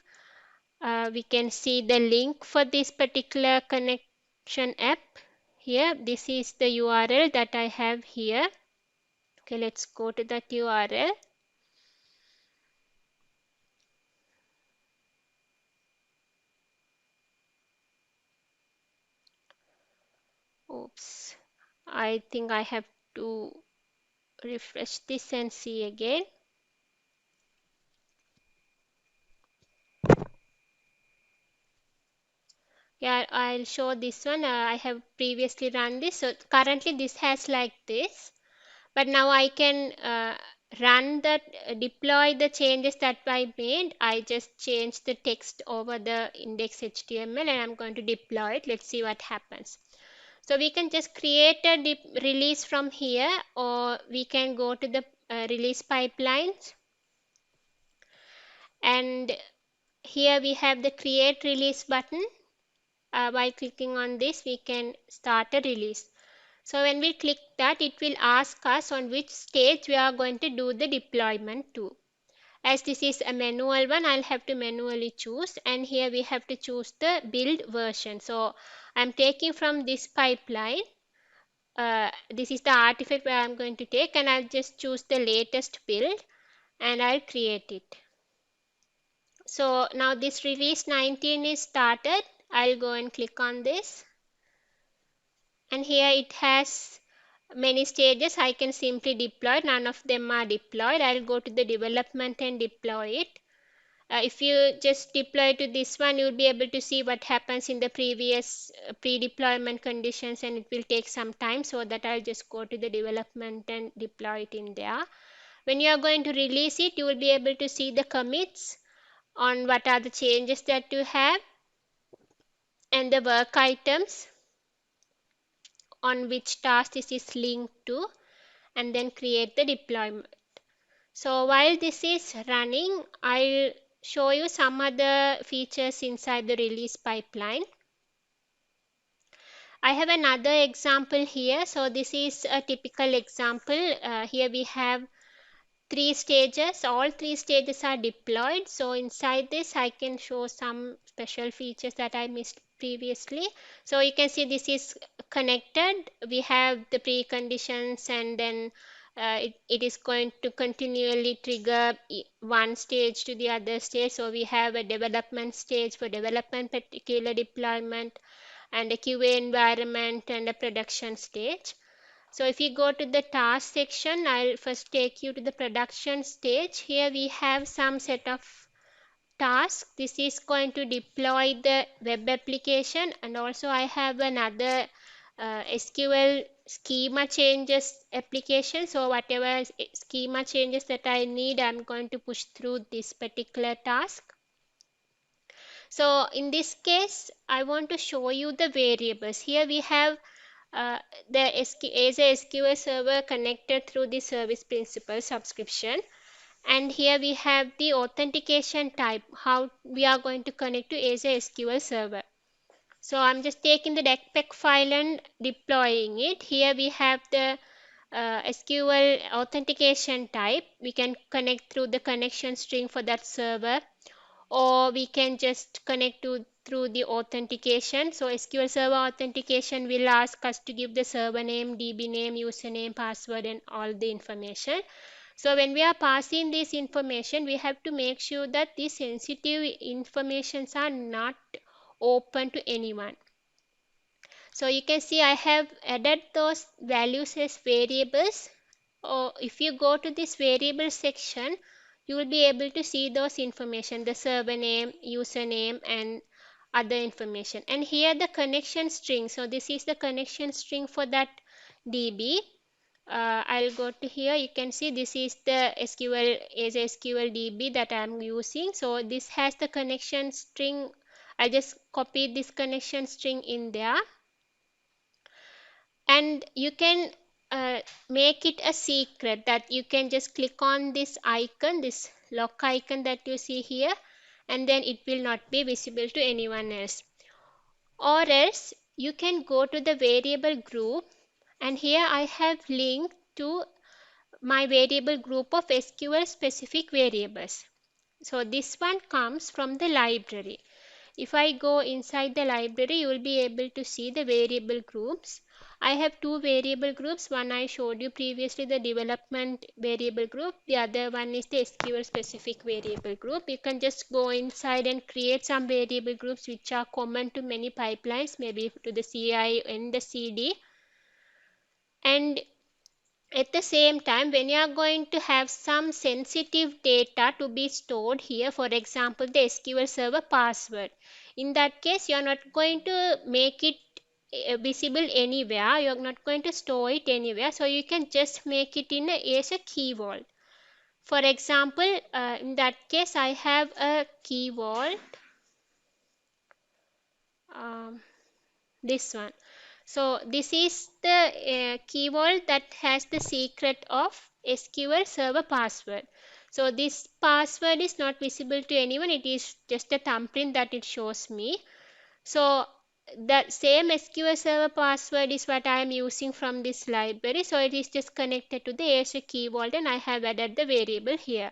we can see the link for this particular connection app. Here, this is the URL that I have here. Okay, let's go to that URL. Oops, I think I have to refresh this and see again. Yeah, I'll show this one. I have previously run this. So currently this has like this, but now I can deploy the changes that I made, I just changed the text over the index HTML and I'm going to deploy it. Let's see what happens. So we can just create a release from here, or we can go to the release pipelines, and here we have the create release button. By clicking on this, we can start a release. So when we click that, it will ask us on which stage we are going to do the deployment to. As this is a manual one, I'll have to manually choose, and here we have to choose the build version. So I'm taking from this pipeline. This is the artifact where I'm going to take, and I'll just choose the latest build and I'll create it. So now this release 19 is started. I'll go and click on this, and here it has many stages. I can simply deploy. None of them are deployed. I'll go to the development and deploy it. If you just deploy to this one, you'll be able to see what happens in the previous pre-deployment conditions, and it will take some time, so that I'll just go to the development and deploy it in there. When you are going to release it, you will be able to see the commits on what are the changes that you have, and the work items on which task this is linked to, and then create the deployment. So while this is running, I'll show you some other features inside the release pipeline. I have another example here. So this is a typical example. Here we have 3 stages. All 3 stages are deployed. So inside this, I can show some special features that I missed previously. So you can see this is connected. We have the preconditions, and then it is going to continually trigger one stage to the other stage. So we have a development stage for development particular deployment, and a QA environment, and a production stage. So if you go to the task section, I'll first take you to the production stage. Here we have some set of tasks. This is going to deploy the web application, and also I have another SQL schema changes application. So whatever schema changes that I need, I'm going to push through this particular task. So in this case, I want to show you the variables. Here we have the Azure SQL Server connected through the service principal subscription, and here we have the authentication type, how we are going to connect to Azure SQL Server. So I'm just taking the DECPEC file and deploying it. Here we have the SQL authentication type. We can connect through the connection string for that server, or we can just connect through the authentication. So SQL Server authentication will ask us to give the server name, DB name, username, password, and all the information. So when we are passing this information, we have to make sure that these sensitive informations are not open to anyone. So you can see I have added those values as variables. Or if you go to this variable section, you will be able to see those information, the server name, username, and other information. And here the connection string. So this is the connection string for that DB. I'll go to here. You can see this is the SQL Azure SQL DB that I'm using. So this has the connection string. I just copied this connection string in there, and you can make it a secret that you can just click on this icon, this lock icon that you see here, and then it will not be visible to anyone else. Or else you can go to the variable group, and here I have linked to my variable group of SQL specific variables. So this one comes from the library. If I go inside the library, you will be able to see the variable groups. I have 2 variable groups. One I showed you previously, the development variable group. The other one is the SQL specific variable group. You can just go inside and create some variable groups which are common to many pipelines, maybe to the CI and the CD. And at the same time, when you are going to have some sensitive data to be stored here, for example, the SQL Server password, in that case, you are not going to make it visible anywhere. You are not going to store it anywhere. So you can just make it as a key vault. For example, in that case, I have a key vault, this one. So this is the key vault that has the secret of SQL Server password. So this password is not visible to anyone. It is just a thumbprint that it shows me. So that same SQL Server password is what I am using from this library. So it is just connected to the Azure Key Vault, and I have added the variable here.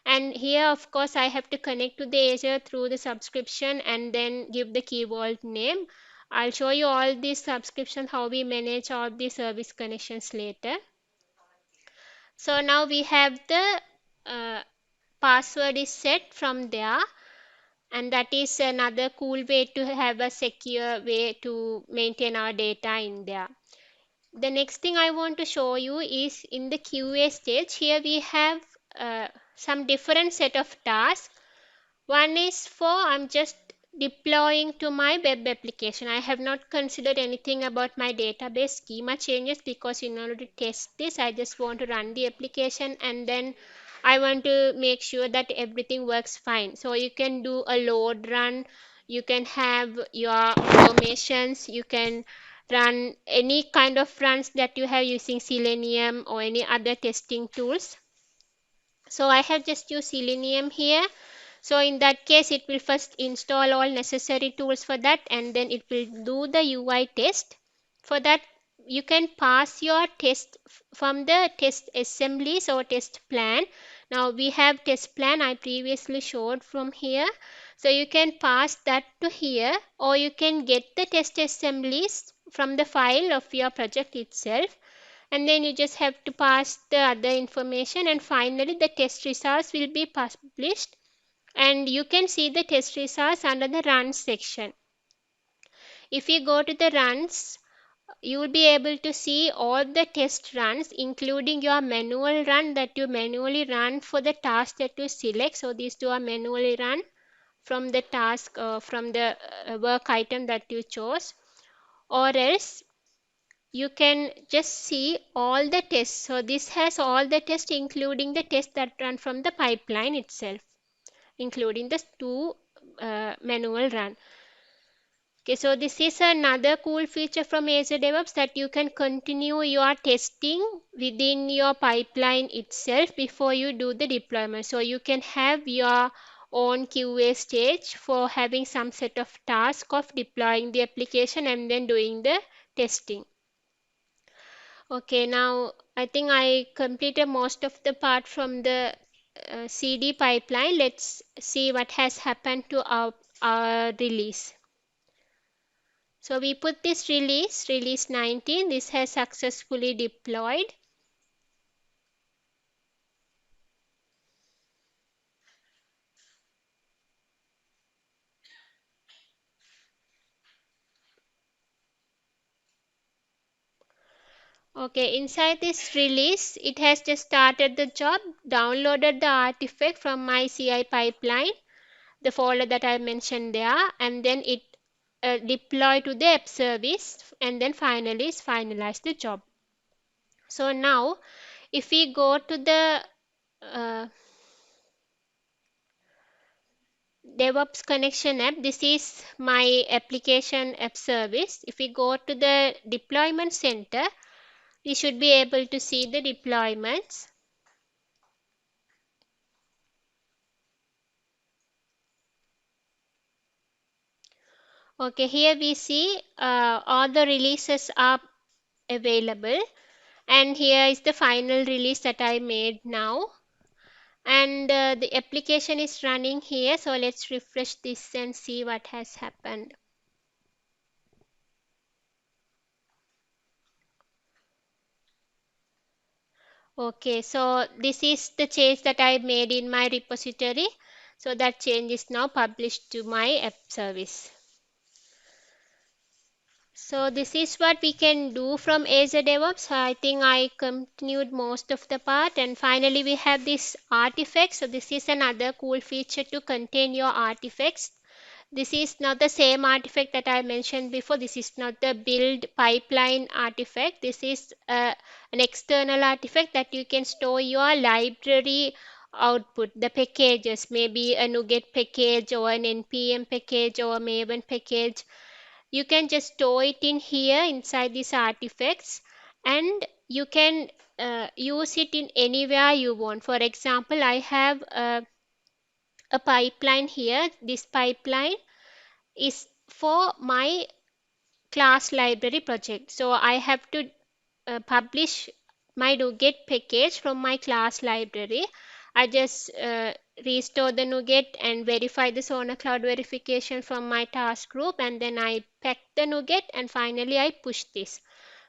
And here, of course, I have to connect to the Azure through the subscription and then give the Key Vault name. I'll show you all these subscriptions, how we manage all the service connections later. So now we have the password is set from there, and that is another cool way to have a secure way to maintain our data in there. The next thing I want to show you is in the QA stage. Here we have some different set of tasks. One is for I'm just deploying to my web application. I have not considered anything about my database schema changes, because in order to test this, I just want to run the application and then I want to make sure that everything works fine. So you can do a load run, you can have your automations, you can run any kind of runs that you have using Selenium or any other testing tools. So I have just used Selenium here. So in that case, it will first install all necessary tools for that, and then it will do the UI test. For that, you can pass your test from the test assemblies or test plan. Now we have test plan I previously showed from here. So you can pass that to here, or you can get the test assemblies from the file of your project itself, and then you just have to pass the other information, and finally the test results will be published, and you can see the test results under the runs section. If you go to the runs, you will be able to see all the test runs, including your manual run that you manually run for the task that you select. So these two are manually run from the task, from the work item that you chose, or else you can just see all the tests. So this has all the tests, including the tests that run from the pipeline itself, including the two manual run. Okay, so this is another cool feature from Azure DevOps, that you can continue your testing within your pipeline itself before you do the deployment. So you can have your own QA stage for having some set of task of deploying the application and then doing the testing. Okay, now I think I completed most of the part from the CD pipeline. Let's see what has happened to our release. So we put this release 19. This has successfully deployed. Okay, inside this release, it has just started the job, downloaded the artifact from my CI pipeline, the folder that I mentioned there, and then it deployed to the app service, and then finally finalized the job. So now, if we go to the DevOps connection app, this is my application app service. If we go to the deployment center, we should be able to see the deployments. Okay, here we see all the releases are available, and here is the final release that I made now, and the application is running here. So let's refresh this and see what has happened. Okay, so this is the change that I made in my repository. So that change is now published to my app service. So this is what we can do from Azure DevOps. I think I continued most of the part, and finally we have this artifact. So this is another cool feature to contain your artifacts. This is not the same artifact that I mentioned before. This is not the build pipeline artifact. This is an external artifact that you can store your library output, the packages, maybe a NuGet package or an NPM package or a Maven package. You can just store it in here inside these artifacts, and you can use it in anywhere you want. For example, I have a pipeline here. This pipeline is for my class library project. So I have to publish my NuGet package from my class library. I just restore the NuGet and verify the Sona Cloud verification from my task group, and then I pack the NuGet, and finally I push this.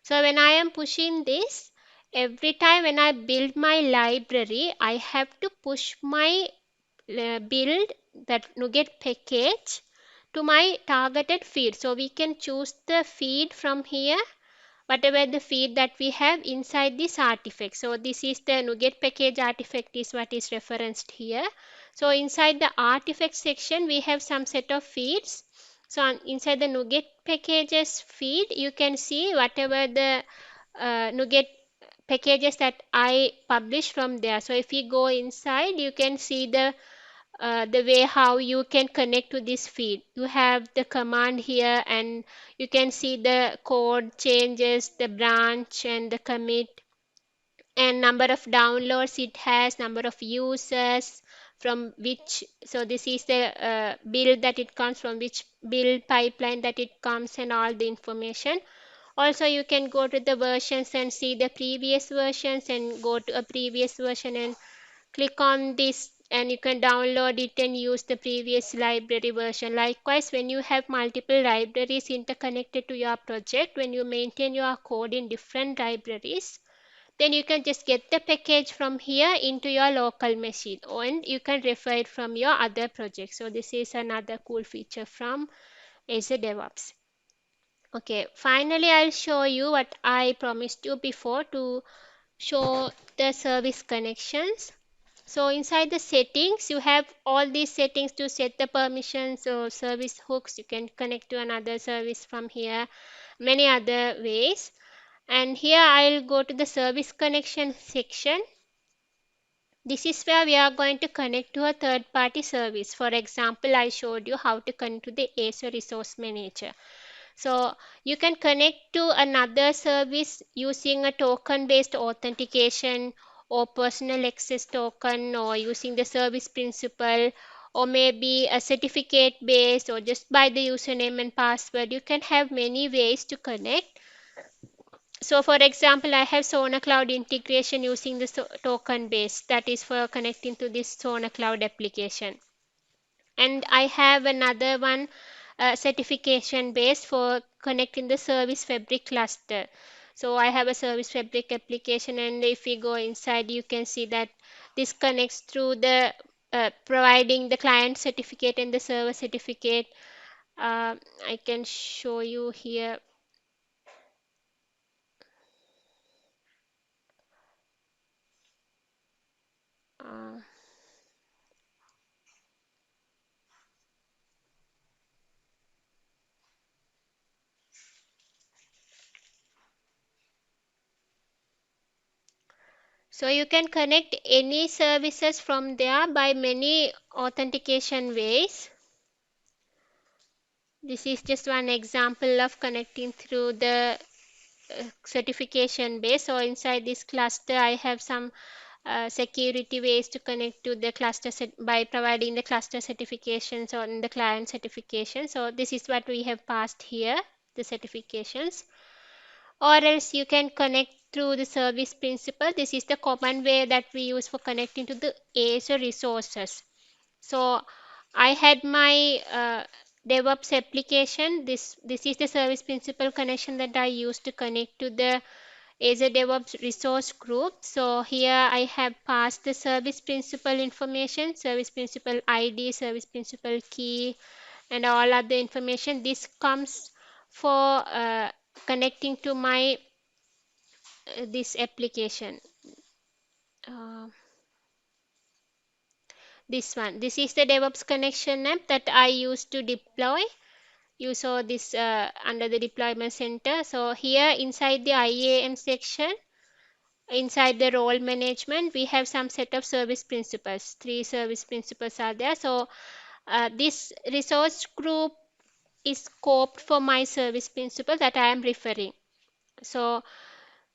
So when I am pushing this, every time when I build my library, I have to push my build that NuGet package to my targeted feed. So we can choose the feed from here, whatever the feed that we have inside this artifact. So this is the NuGet package artifact is what is referenced here. So inside the artifact section, we have some set of feeds. So inside the NuGet packages feed, you can see whatever the NuGet packages that I publish from there. So if you go inside, you can see the way how you can connect to this feed. You have the command here, and you can see the code changes, the branch and the commit, and number of downloads it has, number of users, from which, so this is the build that it comes from, which build pipeline that it comes, and all the information. Also you can go to the versions and see the previous versions, and go to a previous version and click on this, and you can download it and use the previous library version. Likewise, when you have multiple libraries interconnected to your project, when you maintain your code in different libraries, then you can just get the package from here into your local machine, and you can refer it from your other projects. So this is another cool feature from Azure DevOps. Okay, finally I'll show you what I promised you before, to show the service connections. So inside the settings, you have all these settings to set the permissions or service hooks. You can connect to another service from here, many other ways. And here I'll go to the service connection section. This is where we are going to connect to a third-party service. For example, I showed you how to connect to the Azure Resource Manager. So you can connect to another service using a token-based authentication, or personal access token, or using the service principal, or maybe a certificate based, or just by the username and password. You can have many ways to connect. So for example, I have Sona Cloud integration using the token base, that is for connecting to this Sona Cloud application. And I have another one, certification base, for connecting the Service Fabric cluster. So I have a Service Fabric application, and if we go inside, you can see that this connects through the providing the client certificate and the server certificate. I can show you here. Uh, So you can connect any services from there by many authentication ways. This is just one example of connecting through the certification base. So inside this cluster, I have some security ways to connect to the cluster by providing the cluster certifications on the client certification. So this is what we have passed here, the certifications. Or else you can connect through the service principal. This is the common way that we use for connecting to the Azure resources. So I had my DevOps application. This is the service principal connection that I used to connect to the Azure DevOps resource group. So here I have passed the service principal information, service principal ID, service principal key, and all other information. This comes for connecting to my this application. Uh, This one. This is the DevOps connection app that I used to deploy. You saw this under the deployment center. So here inside the IAM section, inside the role management, we have some set of service principles. 3 service principles are there. So this resource group is scoped for my service principle that I am referring. So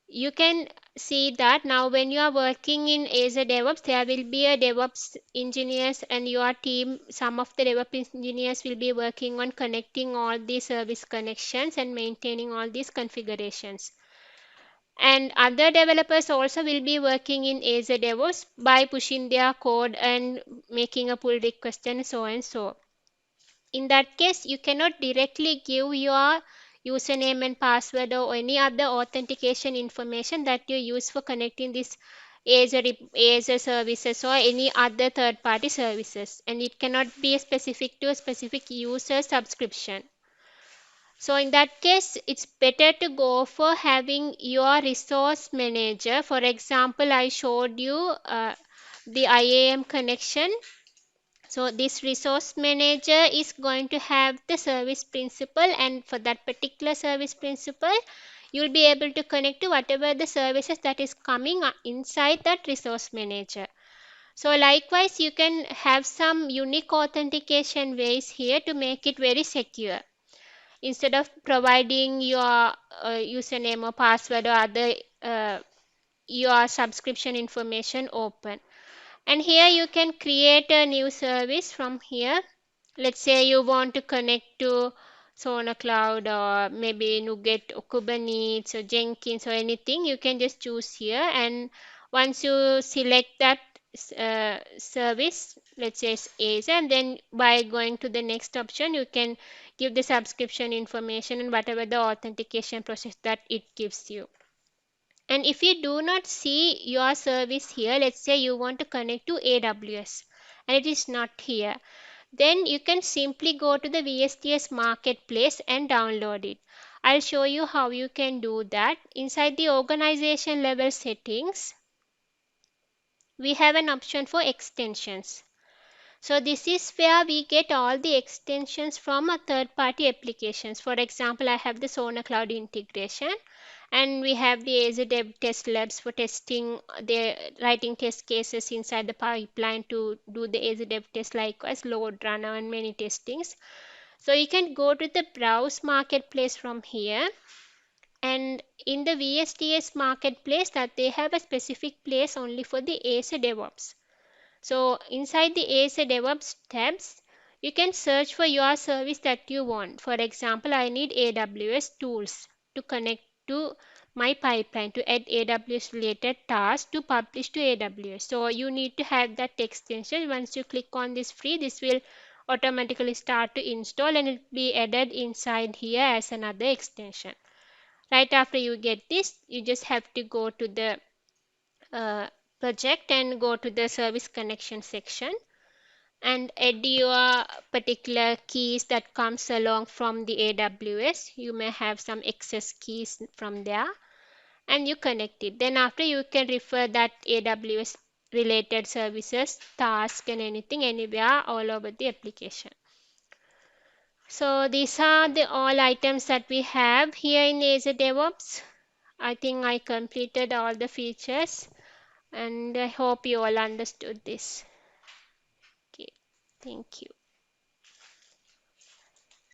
you can see that now when you are working in Azure DevOps, there will be a DevOps engineers and your team, some of the DevOps engineers will be working on connecting all these service connections and maintaining all these configurations. And other developers also will be working in Azure DevOps by pushing their code and making a pull request and so and so. In that case, you cannot directly give your username and password or any other authentication information that you use for connecting this Azure services or any other third-party services. And it cannot be specific to a specific user subscription. So in that case, it's better to go for having your resource manager. For example, I showed you the IAM connection. So this resource manager is going to have the service principal, and for that particular service principal, you'll be able to connect to whatever the services that is coming inside that resource manager. So likewise, you can have some unique authentication ways here to make it very secure. Instead of providing your username or password or other your subscription information open. And here you can create a new service from here. Let's say you want to connect to Sona Cloud or maybe NuGet or Kubernetes or Jenkins or anything. You can just choose here, and once you select that service, let's say it's Azure, and then by going to the next option, you can give the subscription information and whatever the authentication process that it gives you. And if you do not see your service here, let's say you want to connect to AWS and it is not here, then you can simply go to the VSTS marketplace and download it. I'll show you how you can do that. Inside the organization level settings, we have an option for extensions. So this is where we get all the extensions from a third-party applications. For example, I have the Sona Cloud integration, and we have the Azure Dev Test Labs for testing, the writing test cases inside the pipeline to do the Azure Dev Test, likewise load runner and many testings. So you can go to the browse marketplace from here, and in the VSTS marketplace that they have a specific place only for the Azure DevOps. So inside the Azure DevOps tabs, you can search for your service that you want. For example, I need AWS tools to connect to my pipeline to add AWS related tasks to publish to AWS. So you need to have that extension. Once you click on this free, this will automatically start to install and it will be added inside here as another extension. Right after you get this, you just have to go to the project and go to the service connection section and add your particular keys that comes along from the AWS. You may have some excess keys from there and you connect it. Then after you can refer that AWS related services, task and anything anywhere all over the application. So these are the all items that we have here in Azure DevOps. I think I completed all the features and I hope you all understood this. Okay, thank you.